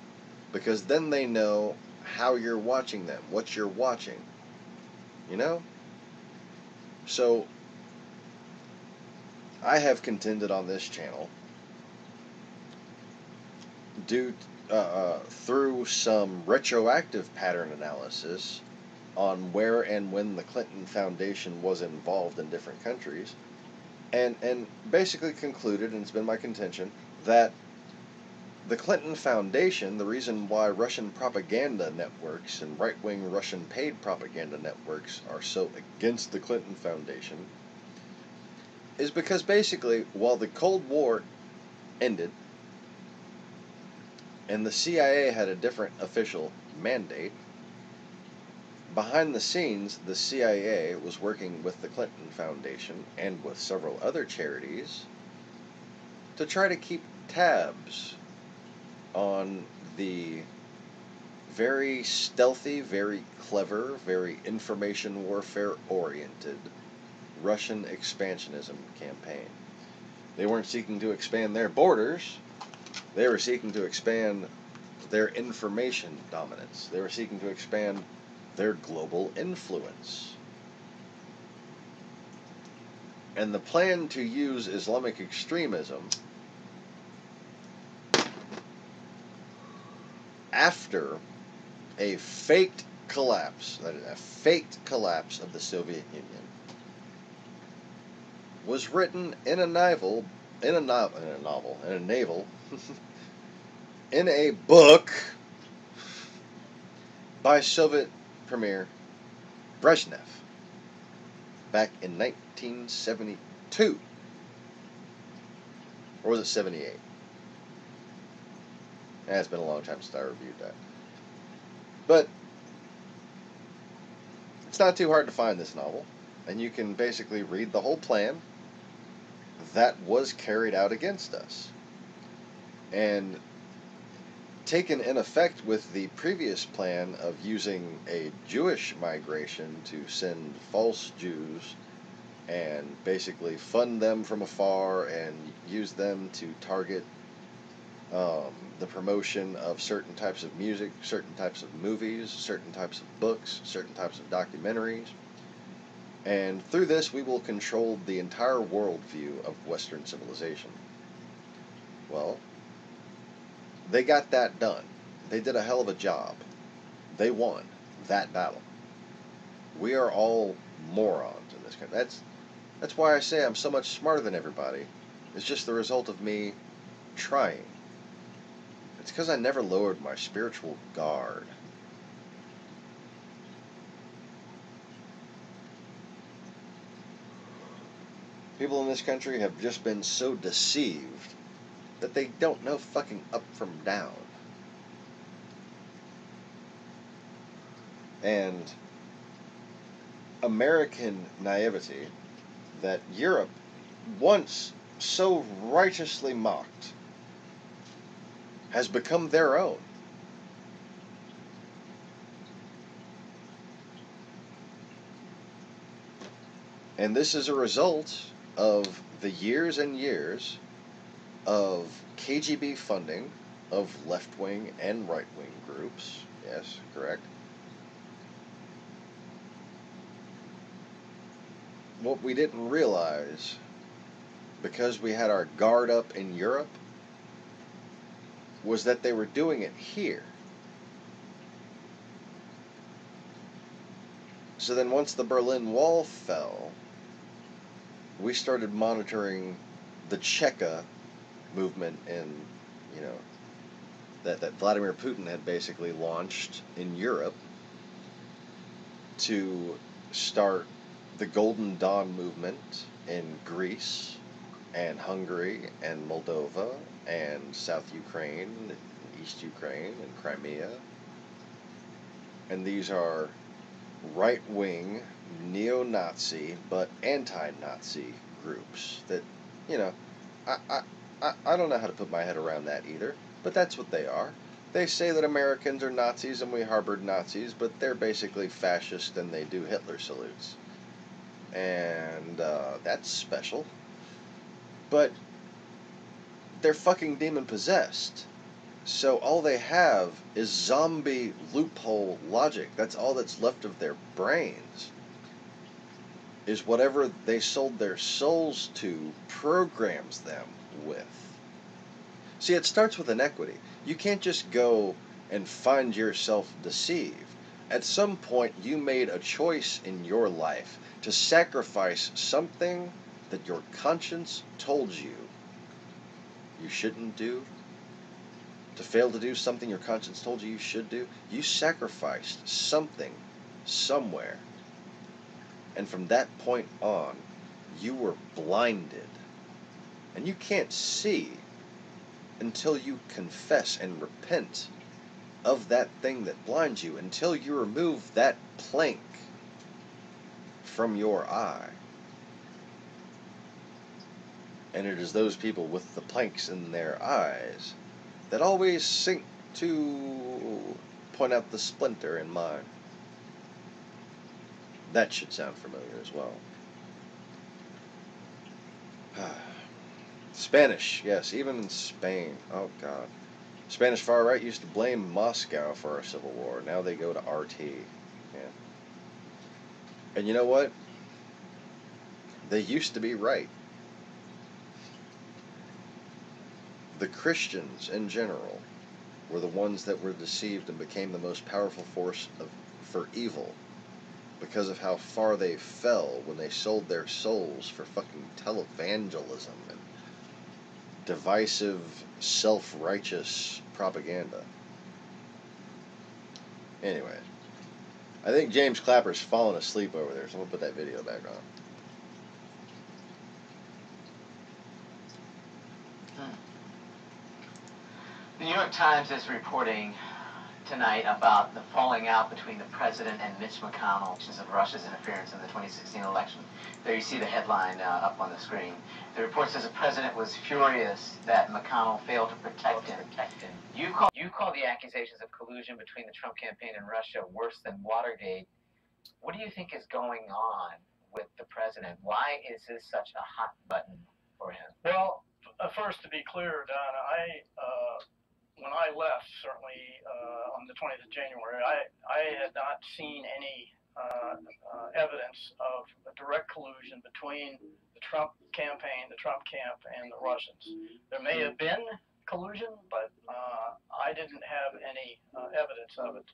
because then they know how you're watching them, what you're watching. You know? So, I have contended on this channel, through some retroactive pattern analysis on where and when the Clinton Foundation was involved in different countries, and basically concluded, and it's been my contention, that the Clinton Foundation, the reason why Russian propaganda networks and right-wing Russian paid propaganda networks are so against the Clinton Foundation, is because basically, while the Cold War ended and the CIA had a different official mandate, behind the scenes, the CIA was working with the Clinton Foundation and with several other charities to try to keep tabs on the very stealthy, very clever, very information warfare oriented Russian expansionism campaign. They weren't seeking to expand their borders, they were seeking to expand their information dominance. They were seeking to expand their global influence. And the plan to use Islamic extremism after a faked collapse, that is, a faked collapse of the Soviet Union, was written in a naval, in a book by Soviet Premier Brezhnev back in 1972. Or was it 78? It's been a long time since I reviewed that. But it's not too hard to find this novel, and you can basically read the whole plan that was carried out against us. And taken in effect with the previous plan of using a Jewish migration to send false Jews and basically fund them from afar and use them to target the promotion of certain types of music, certain types of movies, certain types of books, certain types of documentaries. And through this, we will control the entire worldview of Western civilization. Well, they got that done. They did a hell of a job. They won that battle. We are all morons in this country. That's why I say I'm so much smarter than everybody. It's just the result of me trying. It's because I never lowered my spiritual guard. People in this country have just been so deceived that they don't know fucking up from down. And American naivety that Europe once so righteously mocked has become their own. And this is a result of the years and years of KGB funding of left-wing and right-wing groups. Yes, correct. What we didn't realize, because we had our guard up in Europe, was that they were doing it here. So then once the Berlin Wall fell, we started monitoring the Cheka movement in, that Vladimir Putin had basically launched in Europe to start the Golden Dawn movement in Greece and Hungary and Moldova and South Ukraine, and East Ukraine and Crimea. And these are right-wing, neo-Nazi, but anti-Nazi groups that, I don't know how to put my head around that either, but that's what they are. They say that Americans are Nazis and we harbored Nazis, but they're basically fascist and they do Hitler salutes. And that's special. But they're fucking demon-possessed. So all they have is zombie loophole logic. That's all that's left of their brains. Is whatever they sold their souls to programs them with. See, it starts with inequity. You can't just go and find yourself deceived. At some point, you made a choice in your life to sacrifice something that your conscience told you shouldn't do, to fail to do something your conscience told you should do. You sacrificed something somewhere. And from that point on, you were blinded. And you can't see until you confess and repent of that thing that blinds you, until you remove that plank from your eye. And it is those people with the planks in their eyes that always seem to point out the splinter in mine. That should sound familiar as well. Spanish, yes, even in Spain. Oh, God. Spanish far right used to blame Moscow for our civil war. Now they go to RT. Yeah. And you know what? They used to be right. The Christians, in general, were the ones that were deceived and became the most powerful force for evil because of how far they fell when they sold their souls for fucking televangelism and divisive, self-righteous propaganda. Anyway, I think James Clapper's fallen asleep over there, so I'm going to put that video back on. The New York Times is reporting tonight about the falling out between the president and Mitch McConnell, which is of Russia's interference in the 2016 election. There you see the headline up on the screen. The report says the president was furious that McConnell failed to protect him. You call the accusations of collusion between the Trump campaign and Russia worse than Watergate. What do you think is going on with the president? Why is this such a hot button for him? Well, first, to be clear, Don, when I left, certainly on the 20th of January, I had not seen any evidence of a direct collusion between the Trump campaign, the Trump camp, and the Russians. There may have been collusion, but I didn't have any evidence of it.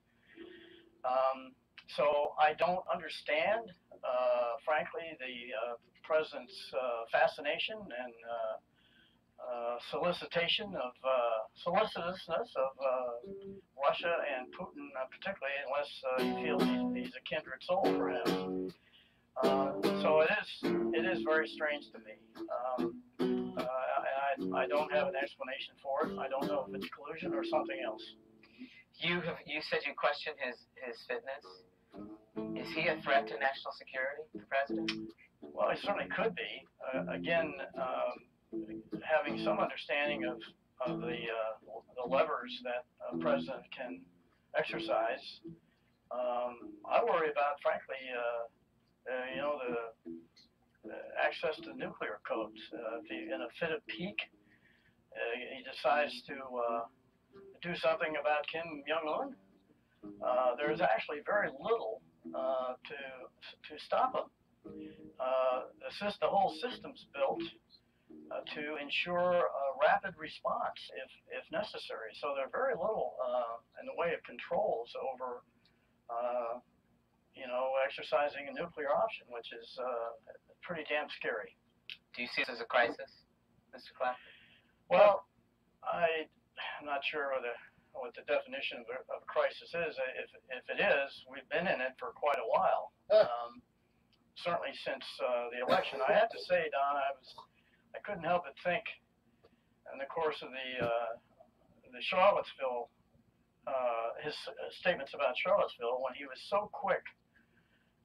So I don't understand, frankly, the president's fascination and solicitousness of Russia and Putin, particularly, unless he feels he's a kindred soul for him. So it is very strange to me, and I don't have an explanation for it. I don't know if it's collusion or something else. You said you question his fitness. Is he a threat to national security, the president? Well, he certainly could be. Again, having some understanding of the levers that a president can exercise. I worry about, frankly, the access to nuclear codes. If he, in a fit of pique, he decides to do something about Kim Jong-un, there's actually very little to stop him. The whole system's built to ensure a rapid response if necessary. So there's very little in the way of controls over, exercising a nuclear option, which is pretty damn scary. Do you see this as a crisis, Mr. Clapper? Well, I'm not sure what the definition of a crisis is. If it is, we've been in it for quite a while. Certainly since the election. I have to say, Don, I couldn't help but think in the course of the Charlottesville, his statements about Charlottesville, when he was so quick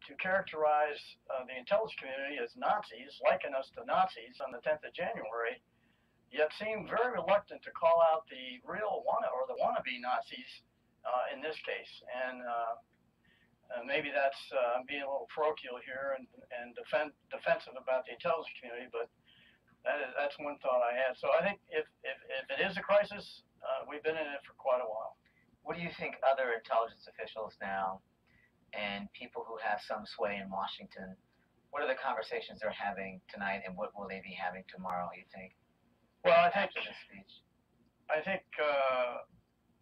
to characterize the intelligence community as Nazis, liken us to Nazis on the 10th of January, yet seemed very reluctant to call out the real wannabe Nazis in this case. And maybe that's I'm being a little parochial here and defensive about the intelligence community, but that's one thought I had. So I think if it is a crisis, we've been in it for quite a while. What do you think other intelligence officials now and people who have some sway in Washington, what are the conversations they're having tonight, and what will they be having tomorrow, you think? Well, I think after this speech. I think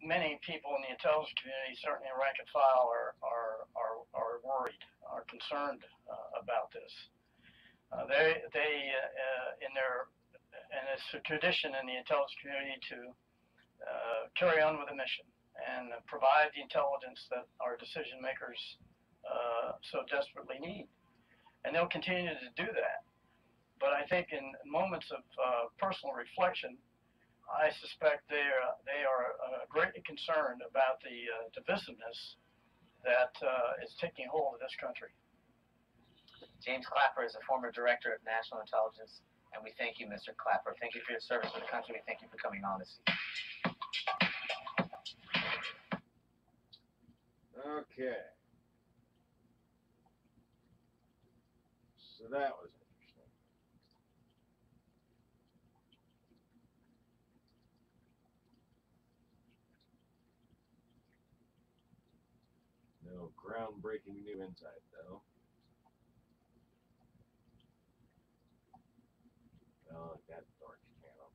many people in the intelligence community, certainly in rank and file, are worried, are concerned about this. It's a tradition in the intelligence community to carry on with the mission and provide the intelligence that our decision makers so desperately need. And they'll continue to do that. But I think in moments of personal reflection, I suspect they are greatly concerned about the divisiveness that is taking hold of this country. James Clapper is a former director of national intelligence, and we thank you, Mr. Clapper. Thank you for your service to the country. We thank you for coming on this evening. Okay. So that was interesting. No groundbreaking new insight, though. Oh, that dark channel.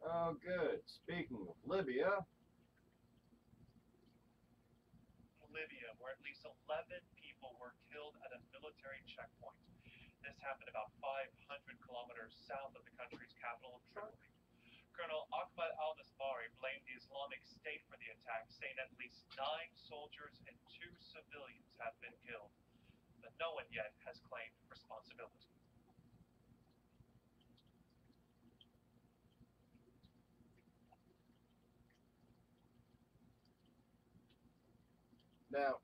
Oh, good. Speaking of Libya. Libya, where at least 11 people were killed at a military checkpoint. This happened about 500 kilometers south of the country's capital, Tripoli. Colonel Ahmad al-Nasbari blamed the Islamic State for the attack, saying at least 9 soldiers and 2 civilians have been killed, but no one yet has claimed responsibility. Now,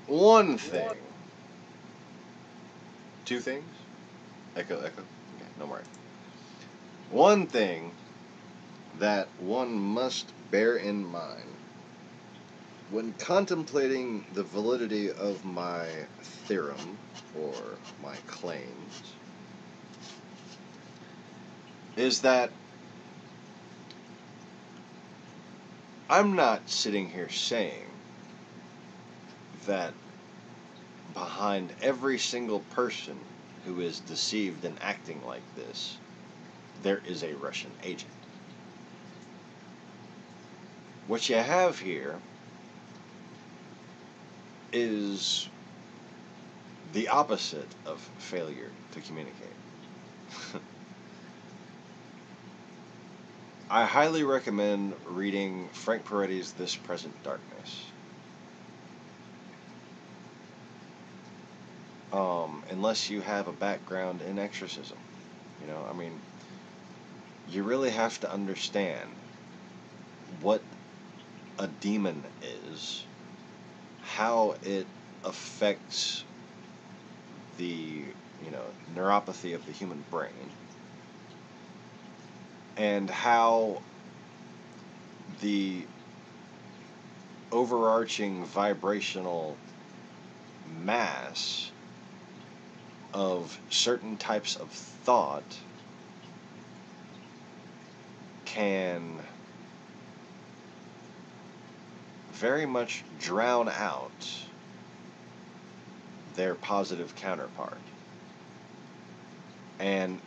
one thing. Two things? Echo. Okay, no more. One thing that one must bear in mind when contemplating the validity of my theorem or my claims is that I'm not sitting here saying that behind every single person who is deceived and acting like this, there is a Russian agent. What you have here is the opposite of failure to communicate. I highly recommend reading Frank Peretti's This Present Darkness. Unless you have a background in exorcism. You know, I mean, you really have to understand what a demon is, how it affects the, neuropathy of the human brain, and how the overarching vibrational mass of certain types of thought can very much drown out their positive counterpart. And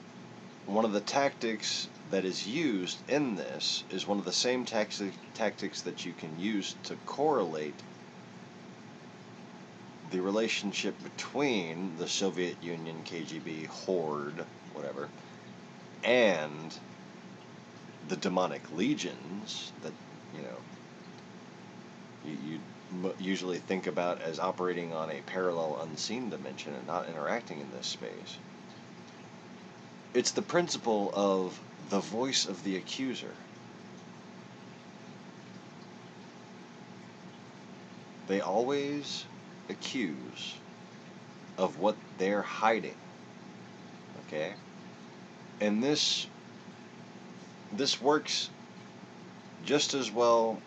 one of the tactics that is used in this is one of the same tactics that you can use to correlate the relationship between the Soviet Union, KGB, Horde, whatever, and the demonic legions that, you usually think about as operating on a parallel unseen dimension and not interacting in this space. It's the principle of the voice of the accuser. They always accuse of what they're hiding. Okay? And this works just as well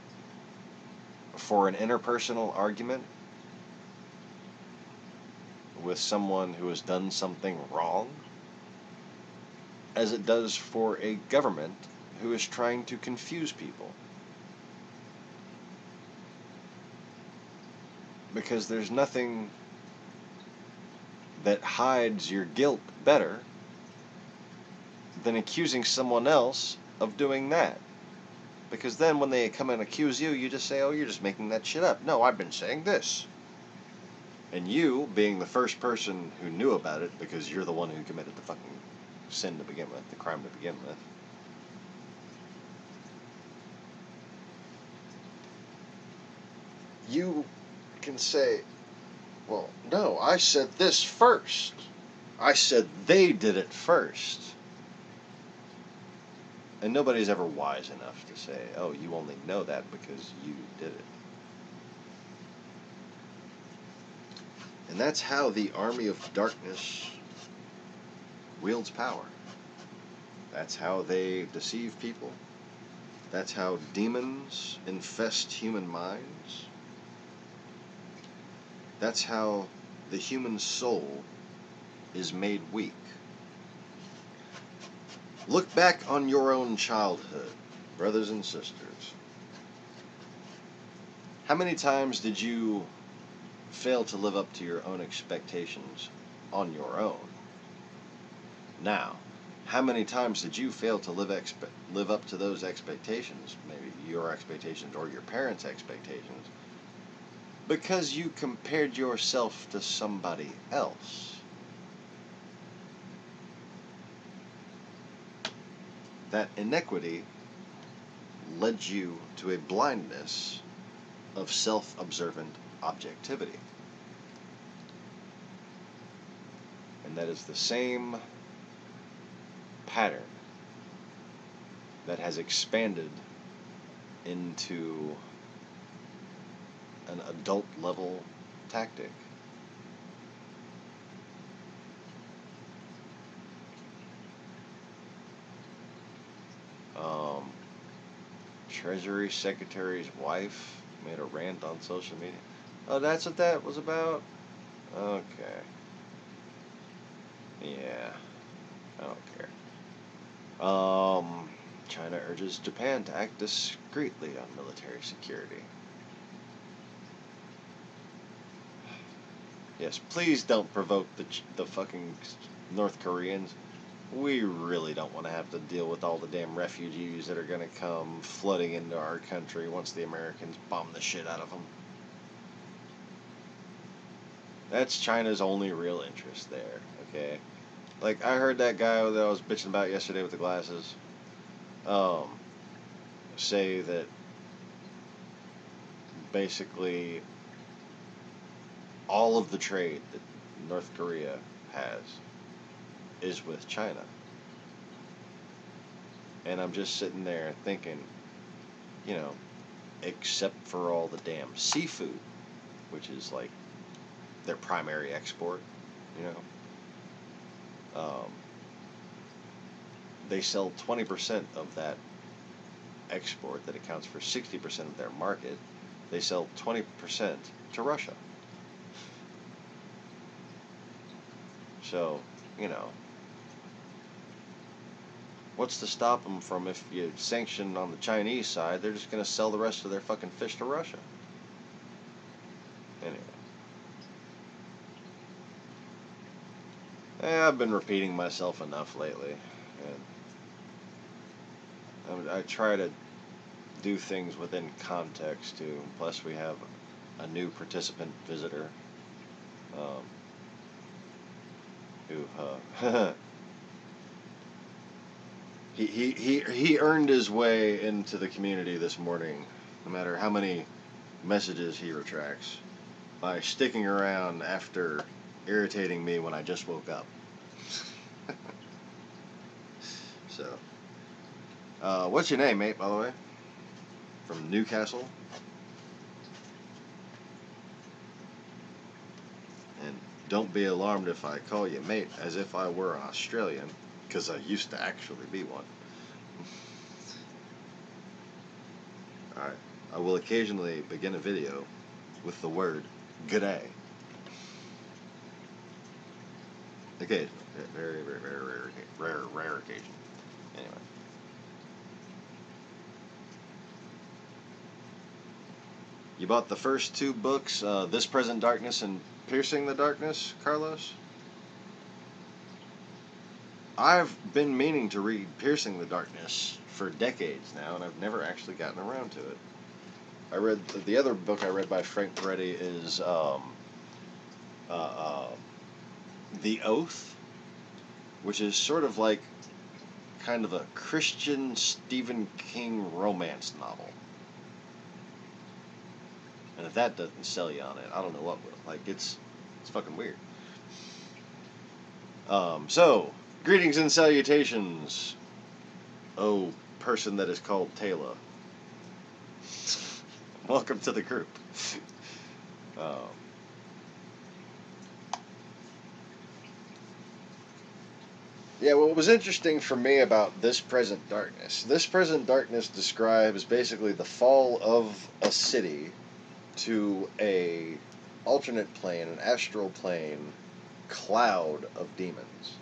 for an interpersonal argument with someone who has done something wrong as it does for a government who is trying to confuse people. Because there's nothing that hides your guilt better than accusing someone else of doing that. Because then when they come and accuse you, you just say, oh, you're just making that shit up. No, I've been saying this. And you, being the first person who knew about it because you're the one who committed the fucking sin to begin with, the crime to begin with, you can say, well, no, I said this first. I said they did it first. And nobody's ever wise enough to say, oh, you only know that because you did it. And that's how the army of darkness wields power. That's how they deceive people. That's how demons infest human minds. That's how the human soul is made weak. Look back on your own childhood, brothers and sisters. How many times did you fail to live up to your own expectations on your own? Now, how many times did you fail to live up to those expectations, maybe your expectations or your parents' expectations, because you compared yourself to somebody else? That inequity led you to a blindness of self-observant objectivity. And that is the same pattern that has expanded into an adult level tactic. Treasury Secretary's wife made a rant on social media. Oh, that's what that was about? Okay. Yeah. I don't care. China urges Japan to act discreetly on military security. Yes, please don't provoke the fucking North Koreans. We really don't want to have to deal with all the damn refugees that are going to come flooding into our country once the Americans bomb the shit out of them. That's China's only real interest there, okay? Like, I heard that guy that I was bitching about yesterday with the glasses, say that basically all of the trade that North Korea has is with China. And I'm just sitting there thinking, you know, except for all the damn seafood, which is like their primary export, you know. They sell 20% of that export that accounts for 60% of their market. They sell 20% to Russia. So, you know, what's to stop them from, if you sanction on the Chinese side, they're just going to sell the rest of their fucking fish to Russia. Anyway. I've been repeating myself enough lately. And I try to do things within context, too. Plus, we have a new participant visitor. Who, he earned his way into the community this morning, no matter how many messages he retracts, by sticking around after irritating me when I just woke up. So, what's your name, mate, by the way? From Newcastle? And don't be alarmed if I call you mate as if I were an Australian, because I used to actually be one. Alright, I will occasionally begin a video with the word g'day. Occasionally. Very, very, very rare occasion. Anyway. You bought the first two books, This Present Darkness and Piercing the Darkness, Carlos? I've been meaning to read Piercing the Darkness for decades now, and I've never actually gotten around to it. I read, the other book I read by Frank Peretti is The Oath, which is sort of like kind of a Christian Stephen King romance novel. And if that doesn't sell you on it, I don't know what will. Like, it's fucking weird. So, greetings and salutations, oh person that is called Taylor. Welcome to the group. Yeah, what was interesting for me about This Present Darkness, This Present Darkness describes basically the fall of a city to a alternate plane, an astral plane cloud of demons.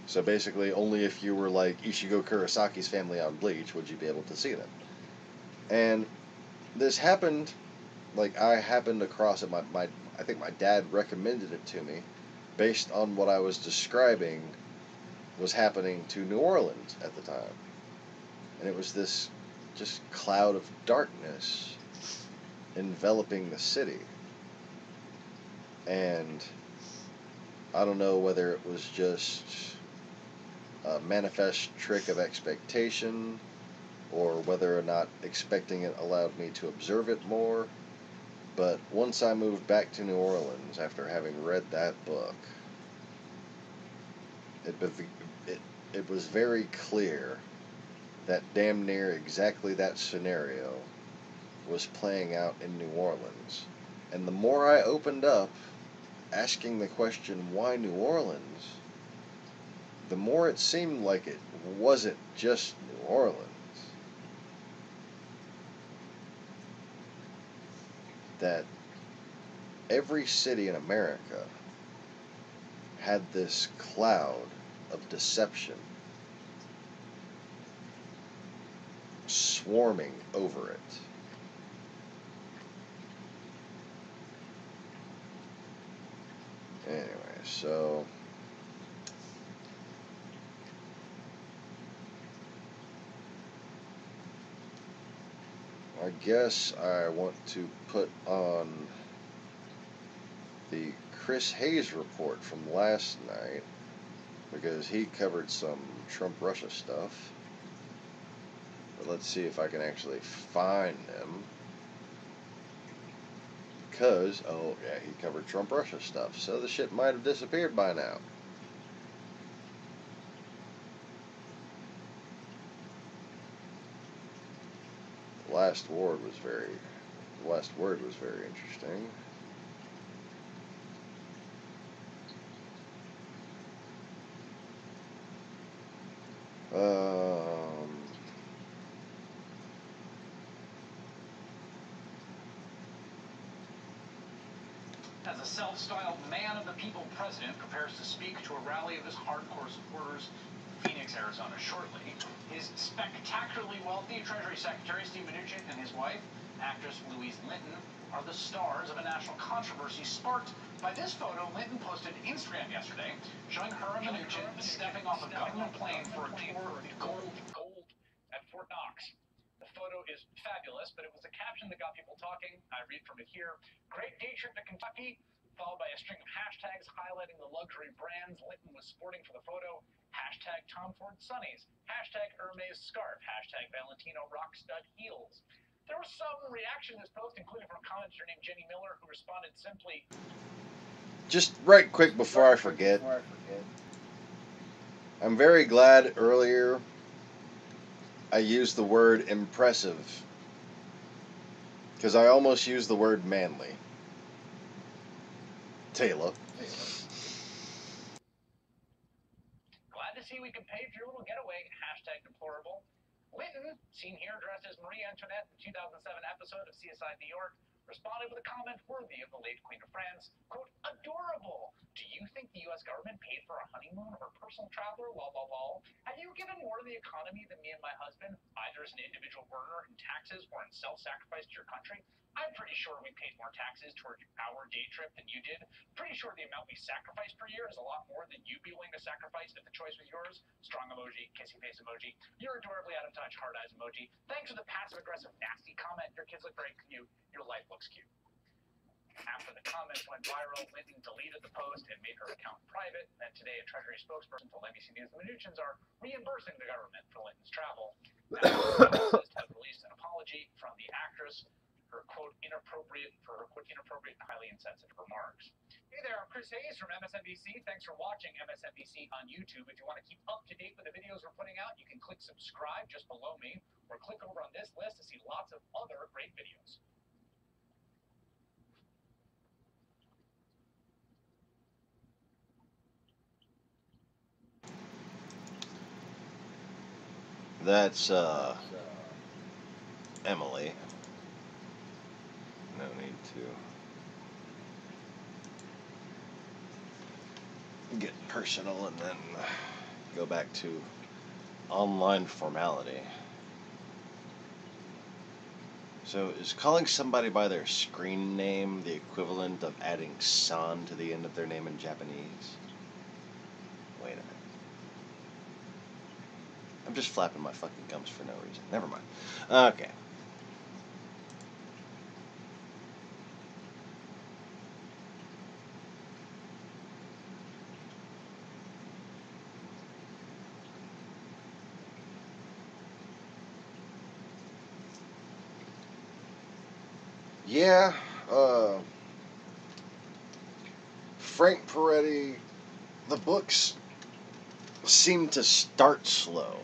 So basically, only if you were like Ichigo Kurosaki's family on Bleach would you be able to see them. And this happened, like I happened across it. I think my dad recommended it to me, based on what I was describing was happening to New Orleans at the time. And it was this just cloud of darkness enveloping the city. And I don't know whether it was just a manifest trick of expectation, or whether or not expecting it allowed me to observe it more. But once I moved back to New Orleans after having read that book, it was very clear that damn near exactly that scenario was playing out in New Orleans. And the more I opened up, asking the question, why New Orleans, the more it seemed like it wasn't just New Orleans. That every city in America had this cloud of deception swarming over it. Anyway, so I guess I want to put on the Chris Hayes report from last night, because he covered some Trump-Russia stuff. But let's see if I can actually find them. Because, oh yeah, he covered Trump-Russia stuff, so the shit might have disappeared by now. The last word was very interesting. As a self-styled man of the people president prepares to speak to a rally of his hardcore supporters in Phoenix, Arizona shortly, his spectacularly wealthy Treasury Secretary Steve Mnuchin and his wife, actress Louise Linton, are the stars of a national controversy sparked by this photo Linton posted to Instagram yesterday, showing her and Mnuchin stepping off a government plane for a tour of gold at Fort Knox. The photo is fabulous, but it was a caption that got people talking. I read from it here. Great day trip to Kentucky, followed by a string of hashtags highlighting the luxury brands Linton was sporting for the photo. Hashtag Tom Ford Sunnies. Hashtag Hermes scarf. Hashtag Valentino rock stud heels. There was some reaction to this post, including from a commenter named Jenny Miller, who responded simply, just right quick before I forget, I'm very glad earlier I used the word impressive, because I almost used the word manly. Taylor. Glad to see we can pay for your little getaway. Hashtag deplorable. Linton, seen here dressed as Marie Antoinette in the 2007 episode of CSI New York, responded with a comment worthy of the late Queen of France. Quote, adorable. Do you think the U.S. government paid for a honeymoon or personal traveler? Lol, lol, lol. Have you given more to the economy than me and my husband, either as an individual earner in taxes or in self-sacrifice to your country? I'm pretty sure we paid more taxes toward our day trip than you did. Pretty sure the amount we sacrifice per year is a lot more than you'd be willing to sacrifice if the choice was yours. Strong emoji, kissy face emoji. You're adorably out of touch, hard eyes emoji. Thanks for the passive-aggressive nasty comment. Your kids look very cute. Your life looks cute. After the comments went viral, Linton deleted the post and made her account private. And today, a Treasury spokesperson told NBC News the Mnuchins are reimbursing the government for Linton's travel. Publicists have released an apology from the actress for quote inappropriate and highly insensitive remarks. Hey there, I'm Chris Hayes from MSNBC. Thanks for watching MSNBC on YouTube. If you want to keep up to date with the videos we're putting out, you can click subscribe just below me, or click over on this list to see lots of other great videos. That's Emily. No need to get personal and then go back to online formality. So is calling somebody by their screen name the equivalent of adding san to the end of their name in Japanese? Wait a minute. I'm just flapping my fucking gums for no reason. Never mind. Okay. Yeah, Frank Peretti, the books seem to start slow,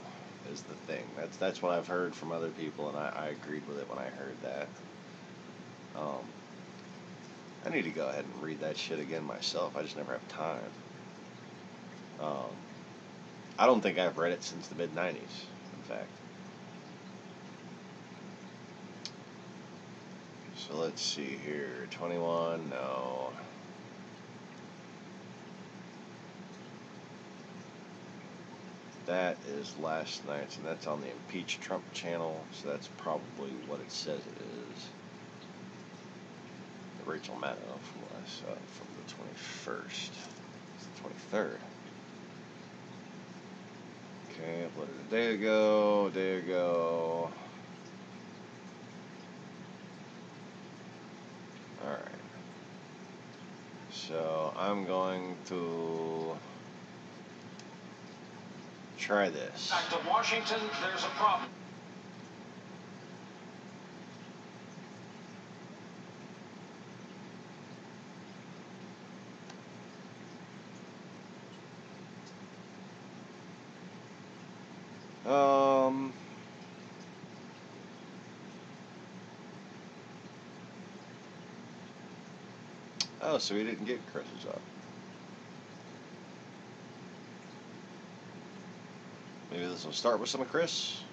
is the thing. That's what I've heard from other people, and I agreed with it when I heard that. I need to go ahead and read that shit again myself. I just never have time. I don't think I've read it since the mid-90s, in fact. So let's see here. 21, no. That is last night's, and that's on the Impeach Trump channel, so that's probably what it says it is. Rachel Maddow from the 21st. It's the 23rd. Okay, uploaded a day ago. Alright. So I'm going to try this. Back to Washington, there's a problem. Oh, so he didn't get Chris's up. Maybe this will start with some of Chris.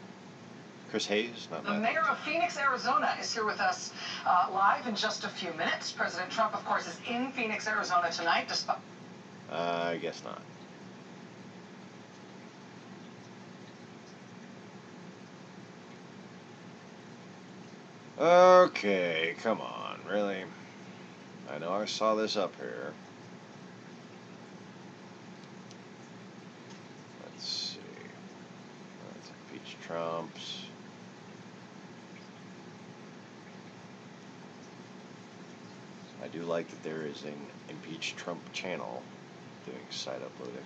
Chris Hayes, not The Matt. mayor of Phoenix, Arizona is here with us live in just a few minutes. President Trump, of course, is in Phoenix, Arizona tonight, despite... I guess not. Okay, come on, really? I know I saw this up here. Let's see. Let's impeach Trump's. I do like that there is an Impeach Trump channel doing site uploading.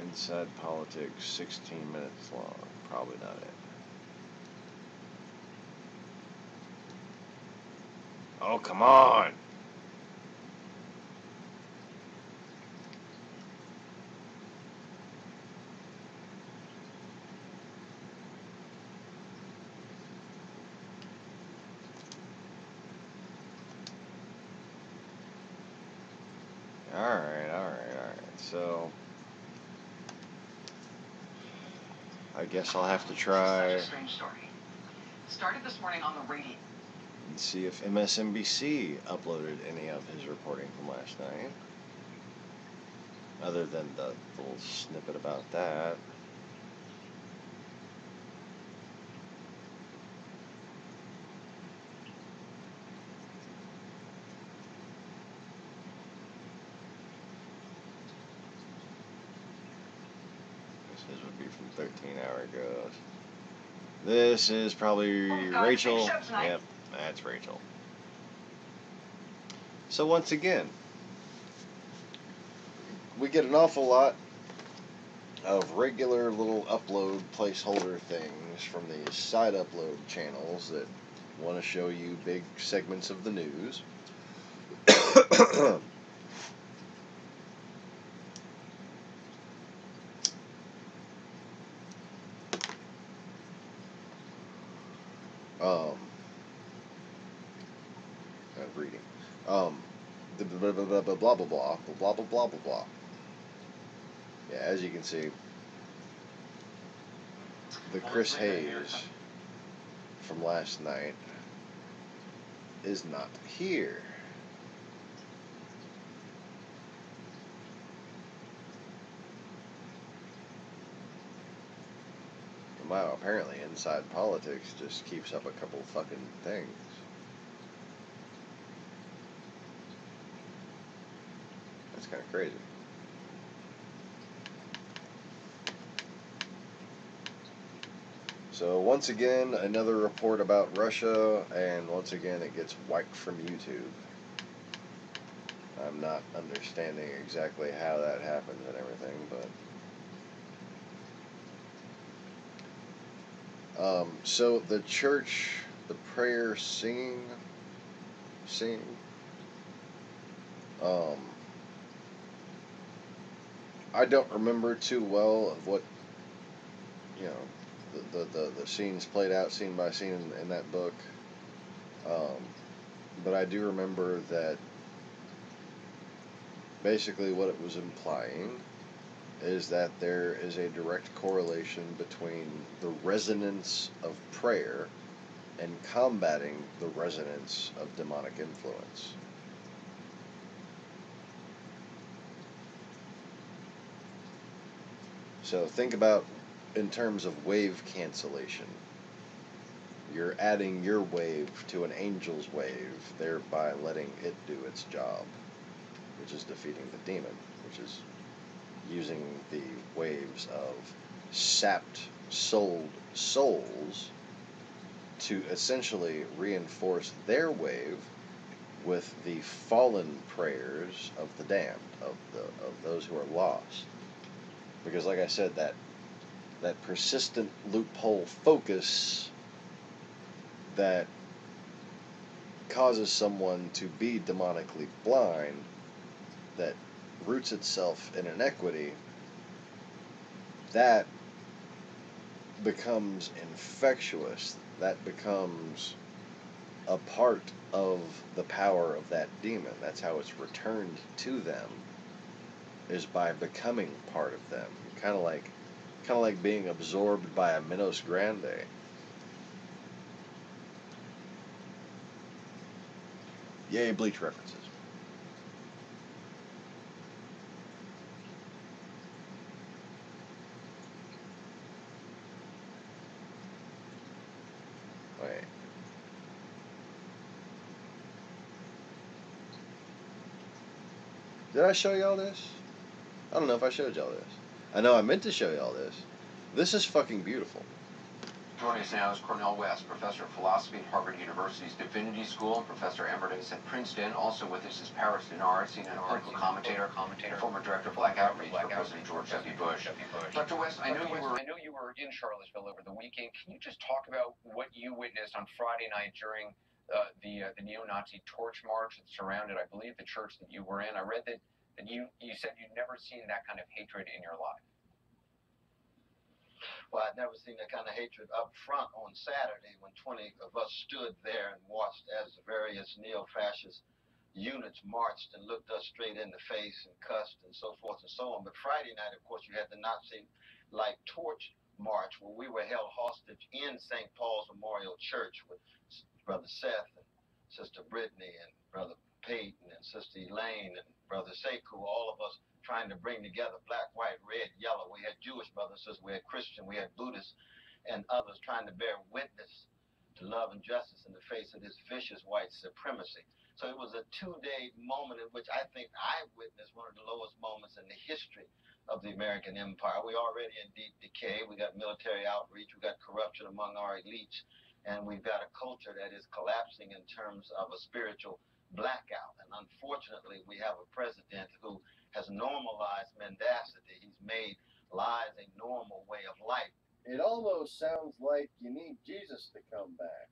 Inside Politics, 16 minutes long. Probably not it. Oh, come on! Alright. So, I guess I'll have to try Such a strange story. Started this morning on the radio. and see if MSNBC uploaded any of his reporting from last night. Other than the little snippet about that. This would be from 13 hours ago. This is probably Rachel. Yep, that's Rachel. So once again, we get an awful lot of regular little upload placeholder things from these side upload channels that want to show you big segments of the news. Reading. the blah blah blah blah blah blah blah blah blah blah blah blah. Yeah, as you can see, the Chris Hayes from last night is not here. Wow, apparently Inside Politics just keeps up a couple fucking things. That's kind of crazy. So once again, another report about Russia, and once again it gets wiped from YouTube. I'm not understanding exactly how that happens and everything, but... so the church, the prayer singing, I don't remember too well of what, you know, the scenes played out scene by scene in that book, but I do remember that basically what it was implying is that there is a direct correlation between the resonance of prayer and combating the resonance of demonic influence. So think about in terms of wave cancellation. You're adding your wave to an angel's wave, thereby letting it do its job, which is defeating the demon, which is using the waves of sapped, souled souls to essentially reinforce their wave with the fallen prayers of the damned, of those who are lost. Because like I said, that persistent loophole focus that causes someone to be demonically blind, that roots itself in inequity, that becomes infectious. That becomes a part of the power of that demon. That's how it's returned to them, is by becoming part of them. Kind of like being absorbed by a Minos Grande. Yay, Bleach references. Wait. Did I show y'all this? I don't know if I showed y'all this. I know I meant to show y'all this. This is fucking beautiful. Joining us now is Cornel West, professor of philosophy at Harvard University's Divinity School, professor emeritus at Princeton. Also with us is Paris Denard, CNN political commentator, and former director of Black Outreach for President George W. Bush. Dr. West, I know you were in Charlottesville over the weekend. Can you just talk about what you witnessed on Friday night during the neo-Nazi torch march that surrounded, I believe, the church that you were in? I read that you said you'd never seen that kind of hatred in your life. Well, I'd never seen that kind of hatred up front on Saturday when 20 of us stood there and watched as the various neo-fascist units marched and looked us straight in the face and cussed and so forth and so on. But Friday night, of course, you had the Nazi-like torch march where we were held hostage in St. Paul's Memorial Church with Brother Seth and Sister Brittany and Brother Peyton and Sister Elaine and Brother Sekou, all of us trying to bring together black, white, red, yellow. We had Jewish brothers, sisters, we had Christian, we had Buddhists, and others trying to bear witness to love and justice in the face of this vicious white supremacy. So it was a two-day moment in which I think I witnessed one of the lowest moments in the history of the American empire. We're already in deep decay. We got military outreach, we got corruption among our elites, and we've got a culture that is collapsing in terms of a spiritual blackout. And unfortunately, we have a president who has normalized mendacity. He's made lies a normal way of life. It almost sounds like you need Jesus to come back.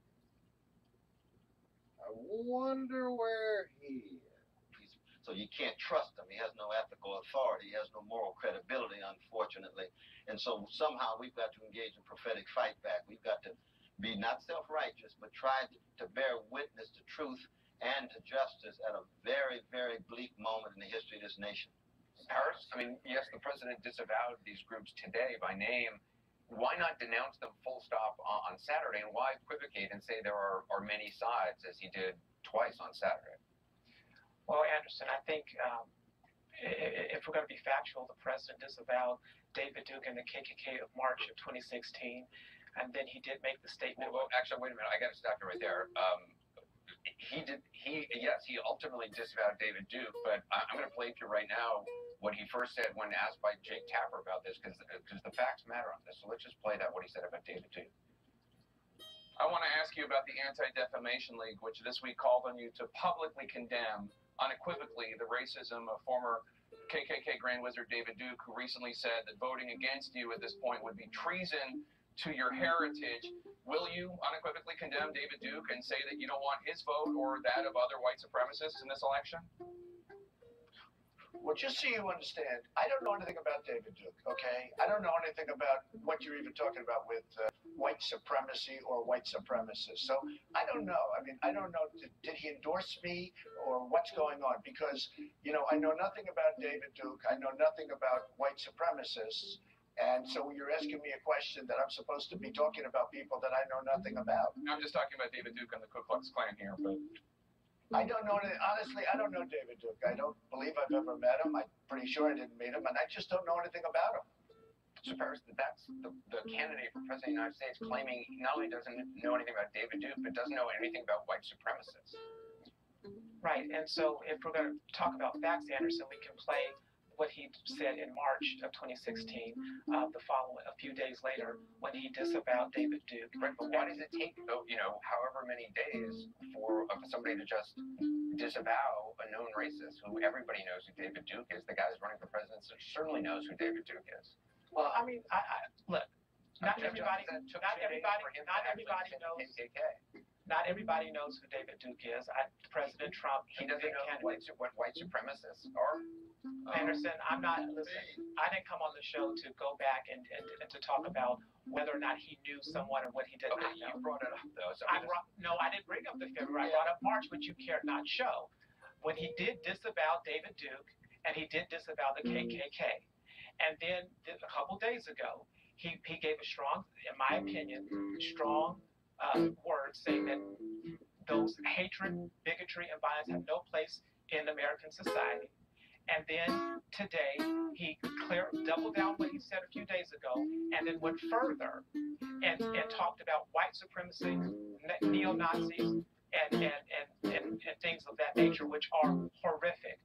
I wonder where he is. So you can't trust him. He has no ethical authority. He has no moral credibility, unfortunately. And so somehow we've got to engage in prophetic fight back. We've got to be not self-righteous, but try to bear witness to truth and to justice at a very, very bleak moment in the history of this nation. Harris, I mean, yes, the president disavowed these groups today by name. Why not denounce them full stop on Saturday, and why equivocate and say there are many sides, as he did twice on Saturday? Well, Anderson, I think if we're going to be factual, the president disavowed David Duke and the KKK of March of 2016, and then he did make the statement. Well, actually, wait a minute. I got to stop you right there. Yes, he ultimately disavowed David Duke, but I'm going to play for you right now what he first said when asked by Jake Tapper about this, because the facts matter on this. So let's just play that, what he said about David Duke. I want to ask you about the Anti-Defamation League, which this week called on you to publicly condemn unequivocally the racism of former KKK Grand Wizard David Duke, who recently said that voting against you at this point would be treason to your heritage. Will you unequivocally condemn David Duke and say that you don't want his vote or that of other white supremacists in this election? Well, just so you understand, I don't know anything about David Duke, okay? I don't know anything about what you're even talking about with white supremacy or white supremacists. So I don't know. I mean, I don't know, did he endorse me or what's going on? Because, you know, I know nothing about David Duke. I know nothing about white supremacists. And so you're asking me a question that I'm supposed to be talking about people that I know nothing about. I'm just talking about David Duke and the Ku Klux Klan here, but... I don't know, honestly, I don't know David Duke. I don't believe I've ever met him. I'm pretty sure I didn't meet him, and I just don't know anything about him. So, Paris, that's the candidate for president of the United States claiming he not only doesn't know anything about David Duke, but doesn't know anything about white supremacists. Right, and so if we're going to talk about facts, Anderson, we can play what he said in March of 2016, a few days later, when he disavowed David Duke. Right, but why does it take, you know, however many days for somebody to just disavow a known racist who everybody knows who David Duke is? The guy who's running for president certainly knows who David Duke is. Well, I mean, look, not everybody knows. Not everybody knows who David Duke is. President Trump. He doesn't know what white supremacists are. Anderson, listen, I didn't come on the show to go back and to talk about whether or not he knew someone or what he did not know. You brought it up, though. So no, I didn't bring up the February. I brought up March, which you cared not show. When he did disavow David Duke, and he did disavow the KKK. And then a couple days ago, he gave a strong, in my opinion, strong words saying that those hatred, bigotry, and violence have no place in American society. And then today, he doubled down what he said a few days ago, and then went further and talked about white supremacy, neo-Nazis, and things of that nature, which are horrific.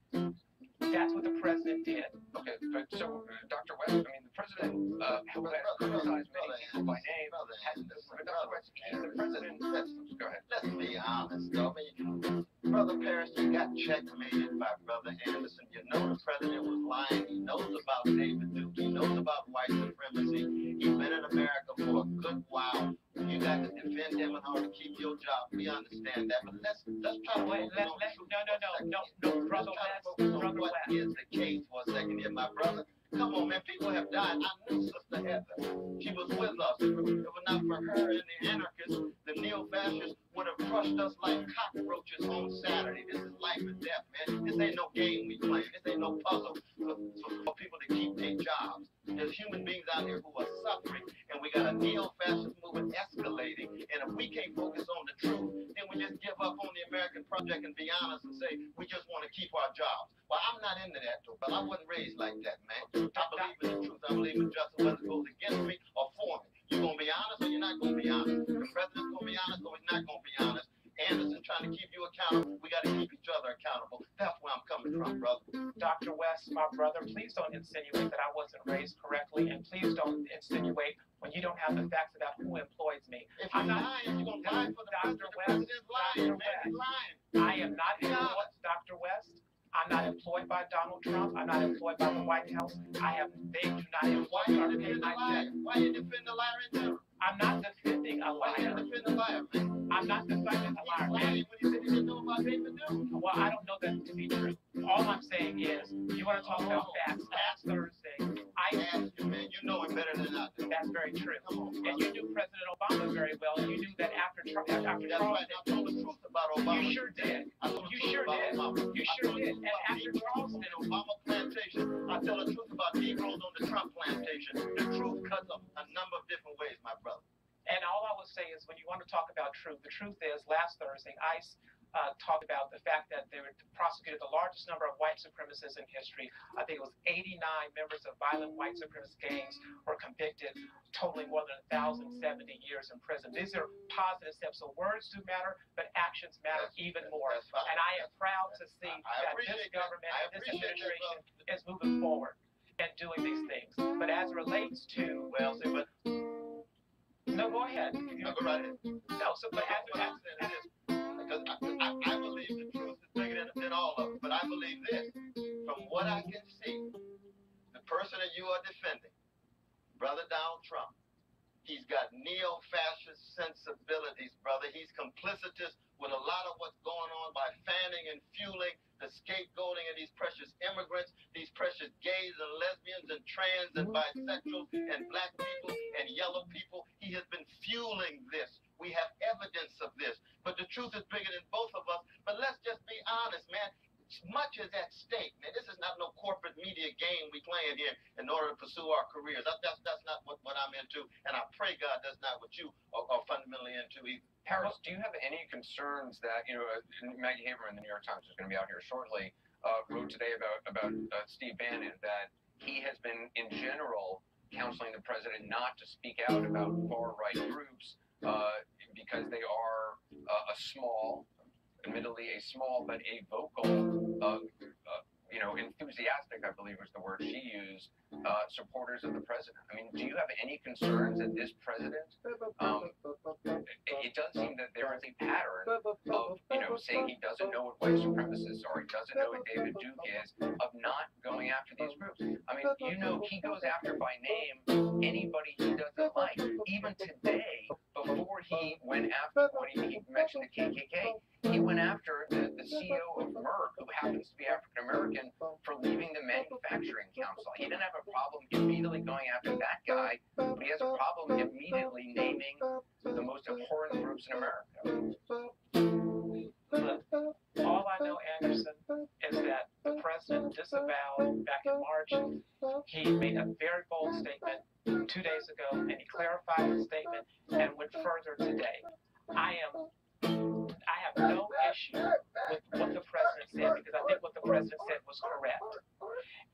That's what the president did. Okay, but so, Dr. West, I mean, the president who has criticized many people by name, Dr. West, the president, go ahead. Let's be honest, though. I mean, Brother Paris, you got checkmated by Brother Anderson. You know the president was lying. He knows about David Duke. He knows about white supremacy. He's been in America for a good while. You got to defend him in order to keep your job. We understand that, but let's try to focus on the truth. No, Brother West. What is the case for a second here, my brother? Come on, man. People have died. I knew Sister Heather. She was with us. If it were not for her and the anarchists, the neo-fascists would have crushed us like cockroaches on Saturday. This is life and death, man. This ain't no game we play. This ain't no puzzle for people to keep their jobs. There's human beings out here who are suffering, and we got a neo-fascist movement escalating. And if we can't focus on the truth, then we just give up on the American project and be honest and say we just want to keep our jobs. Well, I'm not into that, though, but I wasn't raised like that, man. I believe in the truth. I believe in justice, whether it goes against me or for me. You're going to be honest or you're not going to be honest. The president's going to be honest or he's not going to be honest. Anderson trying to keep you accountable. We got to keep each other accountable. That's where I'm coming from, brother. Dr. West, my brother, please don't insinuate that I wasn't raised correctly, and please don't insinuate when you don't have the facts about who employs me. If you're lying, you're going to lie for the Dr. president. Lying, man. He's lying. I am not employed, Dr. West. I'm not employed by Donald Trump. I'm not employed by the White House. They do not employ me or pay my check. Why you defend the liar in general? I'm not defending a liar. Why you defend the liar, man? I'm not defending a liar. He's lying when he said he didn't know about David Duke. Well, I don't know that to be true. All I'm saying is, you want to talk about facts. Last Thursday, I ask you, man. You know it better than I do. That's very true. Come on, And you knew President Obama very well, and you knew that after That's right. I told the truth about Obama. You sure did. I told the You truth sure about did. Obama. You sure did. And after Charleston, in Obama plantation, I tell the truth about Negroes on the Trump plantation. The truth cuts a number of different ways, my brother. and all I would say is when you want to talk about truth, the truth is last Thursday, ICE talked about the fact that they prosecuted the largest number of white supremacists in history. I think it was 89 members of violent white supremacist gangs were convicted, totaling more than 1,070 years in prison. These are positive steps. So words do matter, but actions matter even more. And I am proud to see that this government and this administration is moving forward and doing these things. But as it relates to, no, go ahead. No, go right ahead. No, so but as because I believe the truth is bigger than all of it. But I believe this, from what I can see, the person that you are defending, Brother Donald Trump, he's got neo-fascist sensibilities, brother. He's complicitous with a lot of what's going on by fanning and fueling the scapegoating of these precious immigrants, these precious gays and lesbians and trans and bisexuals and black people and yellow people. He has been fueling this. We have evidence of this. But the truth is bigger than both of us. But let's just be honest, man. Much is at stake, man. This is not no corporate media game we playing here in order to pursue our careers. That's not what I'm into, and I pray God that's not what you are fundamentally into either. Harris, do you have any concerns that, Maggie Haberman, the New York Times, is going to be out here shortly, wrote today about Steve Bannon, that he has been, in general, counseling the president not to speak out about far-right groups because they are admittedly a small but a vocal, enthusiastic, I believe was the word she used, supporters of the president. I mean, do you have any concerns that this president, it does seem that there is a pattern of, saying he doesn't know what white supremacists are, he doesn't know what David Duke is, of not going after these groups. I mean, he goes after by name anybody he doesn't like. Even today, before he went after, when he mentioned the KKK, he went after the CEO of Merck, who happens to be African American, for leaving the Manufacturing Council. He didn't have a problem immediately going after that guy, but he has a problem immediately naming the most abhorrent groups in America. Look, all I know, Anderson, is that the president disavowed back in March. He made a very bold statement 2 days ago, and he clarified his statement and went further today. I have no issue with what the president said, because I think what the president said was correct.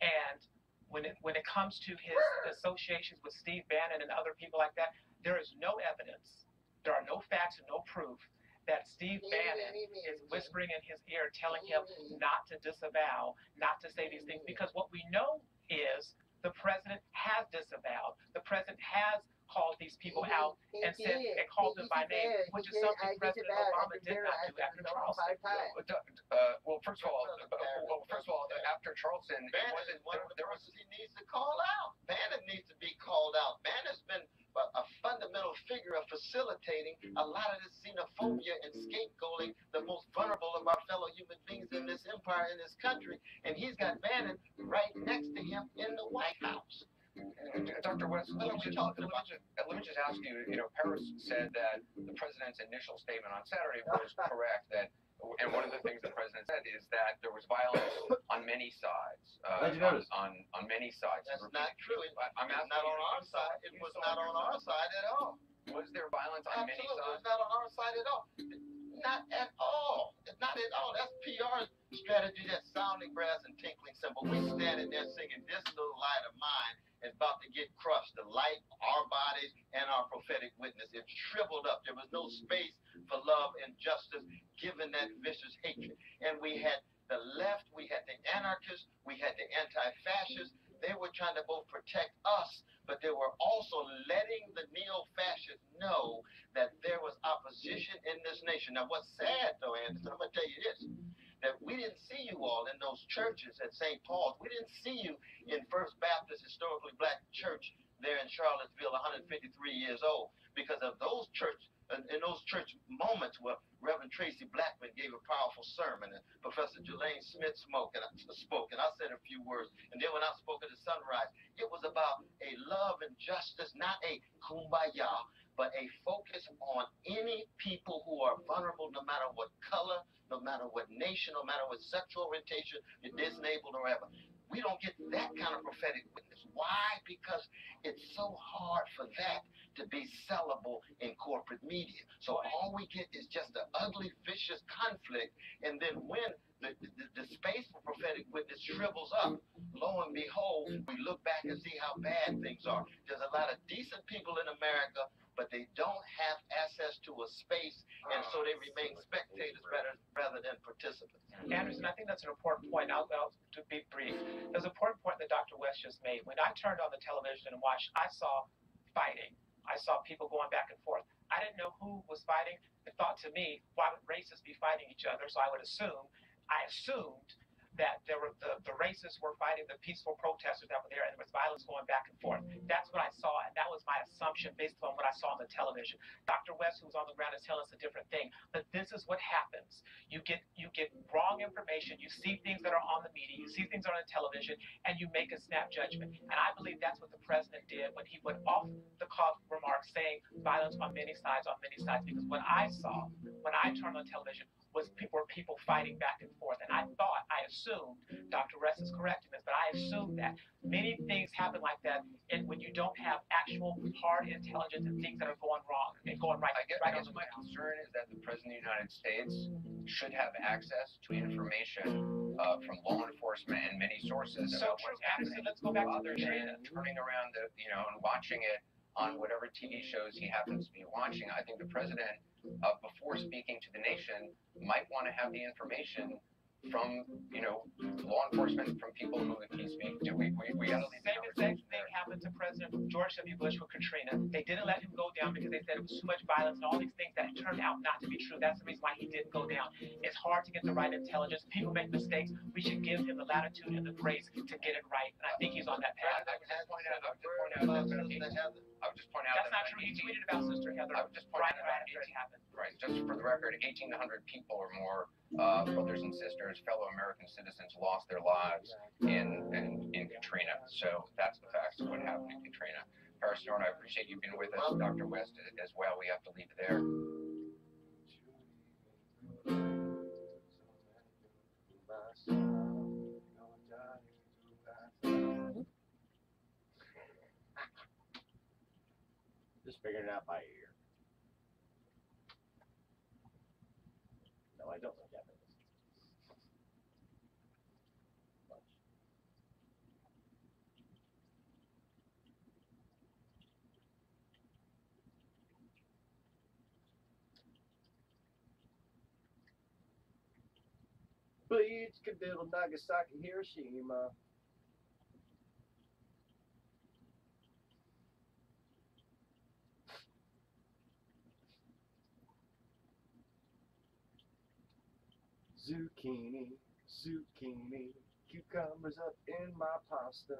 And when it comes to his associations with Steve Bannon and other people like that, there is no evidence, there are no facts and no proof that Steve Bannon is whispering in his ear, telling him not to disavow, not to say these things, because what we know is the president has disavowed. The president has called these people out and said and called them by name, which is something President Obama did not do after Charleston. Well, first of all, after Charleston, Bannon is one of the persons he needs to call out. Bannon needs to be called out. Bannon's been a fundamental figure of facilitating a lot of this xenophobia and scapegoating the most vulnerable of our fellow human beings in this empire, in this country. And he's got Bannon right next to him in the White House. Dr. West, let me just ask you, Paris said that the president's initial statement on Saturday was correct, and one of the things the president said is that there was violence on many sides. On many sides. That's not true. I'm not on our side. It was not on our side at all. Was there violence on many sides? Absolutely, it was not on our side at all. Not at all. Not at all. That's PR strategy. That's sounding brass and tinkling cymbal. We standing there singing, "This little light of mine is about to get crushed." The light, our bodies, and our prophetic witness. It shriveled up. There was no space for love and justice given that vicious hatred. And we had the left, we had the anarchists, we had the anti-fascists. They were trying to both protect us, but they were also letting the neo-fascists know that there was opposition in this nation. Now, what's sad, though, Anderson, I'm going to tell you this, that we didn't see you all in those churches at St. Paul's. We didn't see you in First Baptist Historically Black Church there in Charlottesville, 153 years old, because of those in those church moments where Reverend Tracy Blackman gave a powerful sermon, and Professor Jelaine Smith spoke, and I said a few words, and then when I spoke at the Sunrise, It was about a love and justice, not a kumbaya, but a focus on any people who are vulnerable, no matter what color, no matter what nation, no matter what sexual orientation, you're disabled or whatever. We don't get that kind of prophetic witness. Why? Because it's so hard for that to be sellable in corporate media. So all we get is just an ugly, vicious conflict. And then when the space for prophetic witness shrivels up, lo and behold, we look back and see how bad things are. There's a lot of decent people in America, but they don't have access to a space, and so they remain spectators rather than participants. Anderson, I think that's an important point. I'll to be brief. There's an important point that Dr. West just made. When I turned on the television and watched, I saw fighting. I saw people going back and forth. I didn't know who was fighting. It thought to me, why would racists be fighting each other? So I assumed that there were the racists were fighting the peaceful protesters that were there, and there was violence going back and forth. That's what I saw, and that was my assumption based on what I saw on the television. Dr. West, who's on the ground, is telling us a different thing. But this is what happens. You get wrong information. You see things that are on the media. You see things on the television, and you make a snap judgment. And I believe that's what the president did when he went off the cuff remarks saying violence on many sides, because what I saw when I turned on television was people fighting back and forth. And I assumed, Dr. West is correcting this, but I assumed that many things happen like that and when you don't have actual hard intelligence and things that are going wrong and going right. I guess my concern is that the President of the United States should have access to information from law enforcement and many sources So about true, what's happening. Anderson, let's go back to other than turning around and watching it on whatever TV shows he happens to be watching. I think the president, before speaking to the nation, might want to have the information from, law enforcement, from people who he speaks to. We got to leave the Same thing happened to President George W. Bush with Katrina. They didn't let him go down because they said it was too much violence and all these things that turned out not to be true. That's the reason why he didn't go down. It's hard to get the right intelligence. People make mistakes. We should give him the latitude and the grace to get it right. And I think he's on that path. I would just point out That's not true. He tweeted about Sister Heather right after it happened. Right. Just for the record, 1,800 people or more, brothers and sisters, fellow American citizens, lost their lives in Katrina. So that's the facts of what happened in Katrina. Paris Norton, I appreciate you being with us. Dr. West as well. We have to leave it there. Just figuring it out by ear. No, I don't know Japanese. Much. Bleach, Kadil, Nagasaki, Hiroshima. Zucchini, zucchini, cucumbers up in my pasta.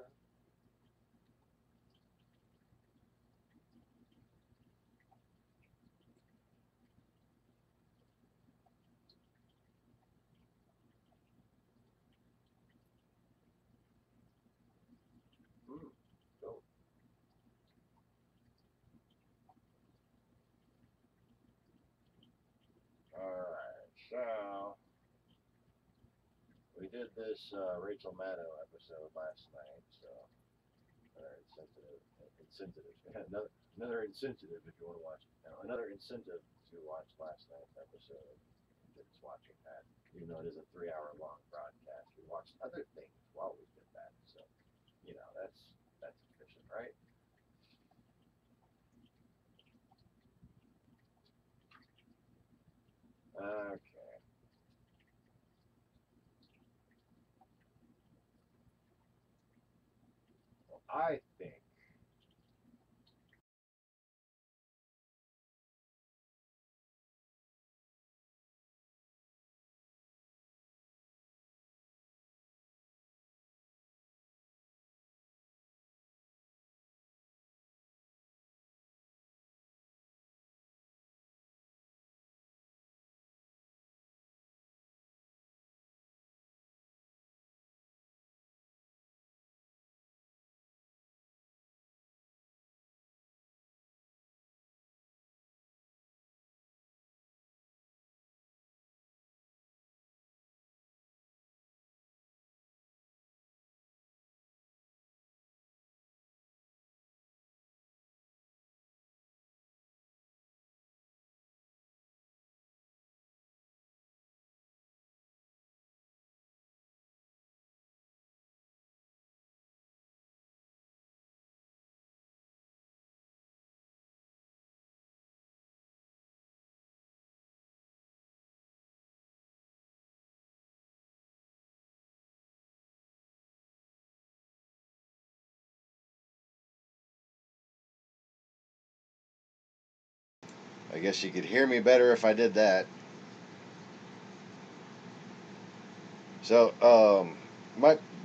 Go. Alright, so we did this Rachel Maddow episode last night, so another incentive if you want to watch, another incentive to watch last night's episode. Just watching that, even though it is a 3-hour-long broadcast, we watched other things while we did that, so that's efficient, right? Okay. Well, I think I guess you could hear me better if I did that. So,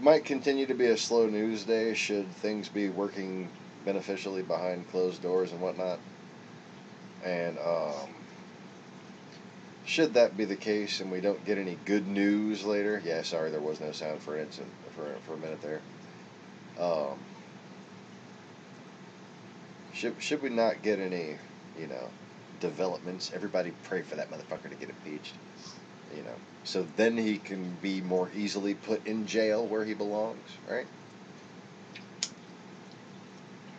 might continue to be a slow news day should things be working beneficially behind closed doors and whatnot. And should that be the case and we don't get any good news later, yeah, sorry there was no sound for an instant, for a minute there. Should we not get any, you know, developments, everybody pray for that motherfucker to get impeached, you know, so then he can be more easily put in jail where he belongs, right?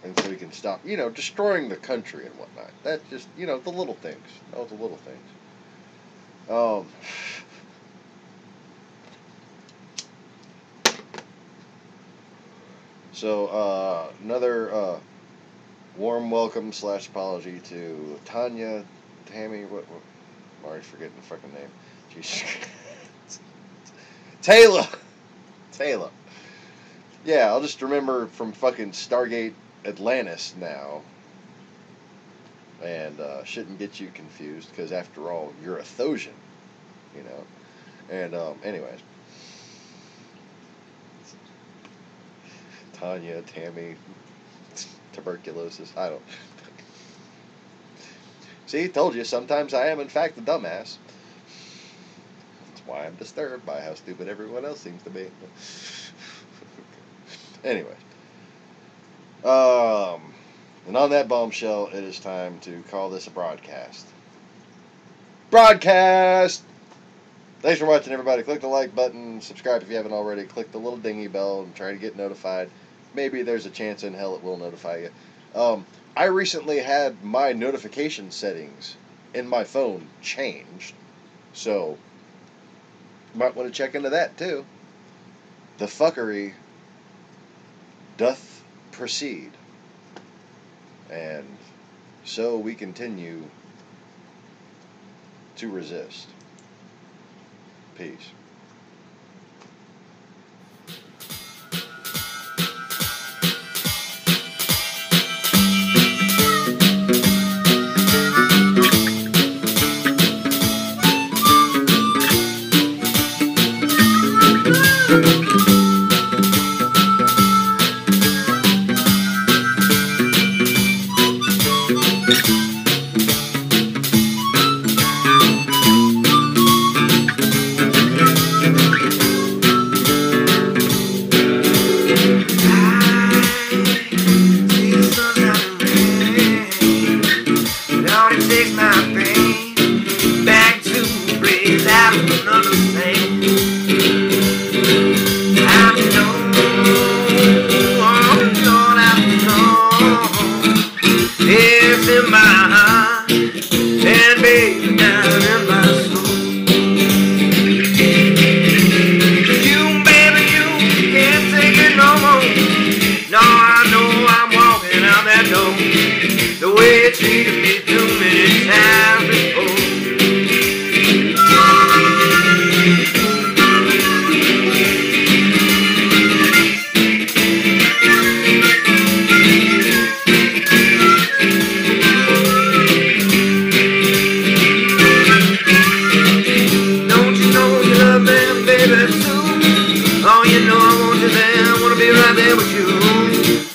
And so we can stop, you know, destroying the country and whatnot. That's just, you know, the little things. All the little things. So, another warm welcome / apology to Tanya, Tammy, what I'm already forgetting the fucking name. Jeez. Taylor! Yeah, I'll just remember from fucking Stargate Atlantis now. And shouldn't get you confused, because after all, you're a Thosian, you know. And anyways, Tanya, Tammy, tuberculosis, I don't. See, told you, sometimes I am in fact a dumbass. That's why I'm disturbed by how stupid everyone else seems to be. Anyways, and on that bombshell, it is time to call this a broadcast. Broadcast! Thanks for watching, everybody. Click the like button, subscribe if you haven't already, click the little dingy bell, and try to get notified. Maybe there's a chance in hell it will notify you. I recently had my notification settings in my phone changed, so you might want to check into that too. The fuckery doth proceed. And so we continue to resist. Peace.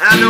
I know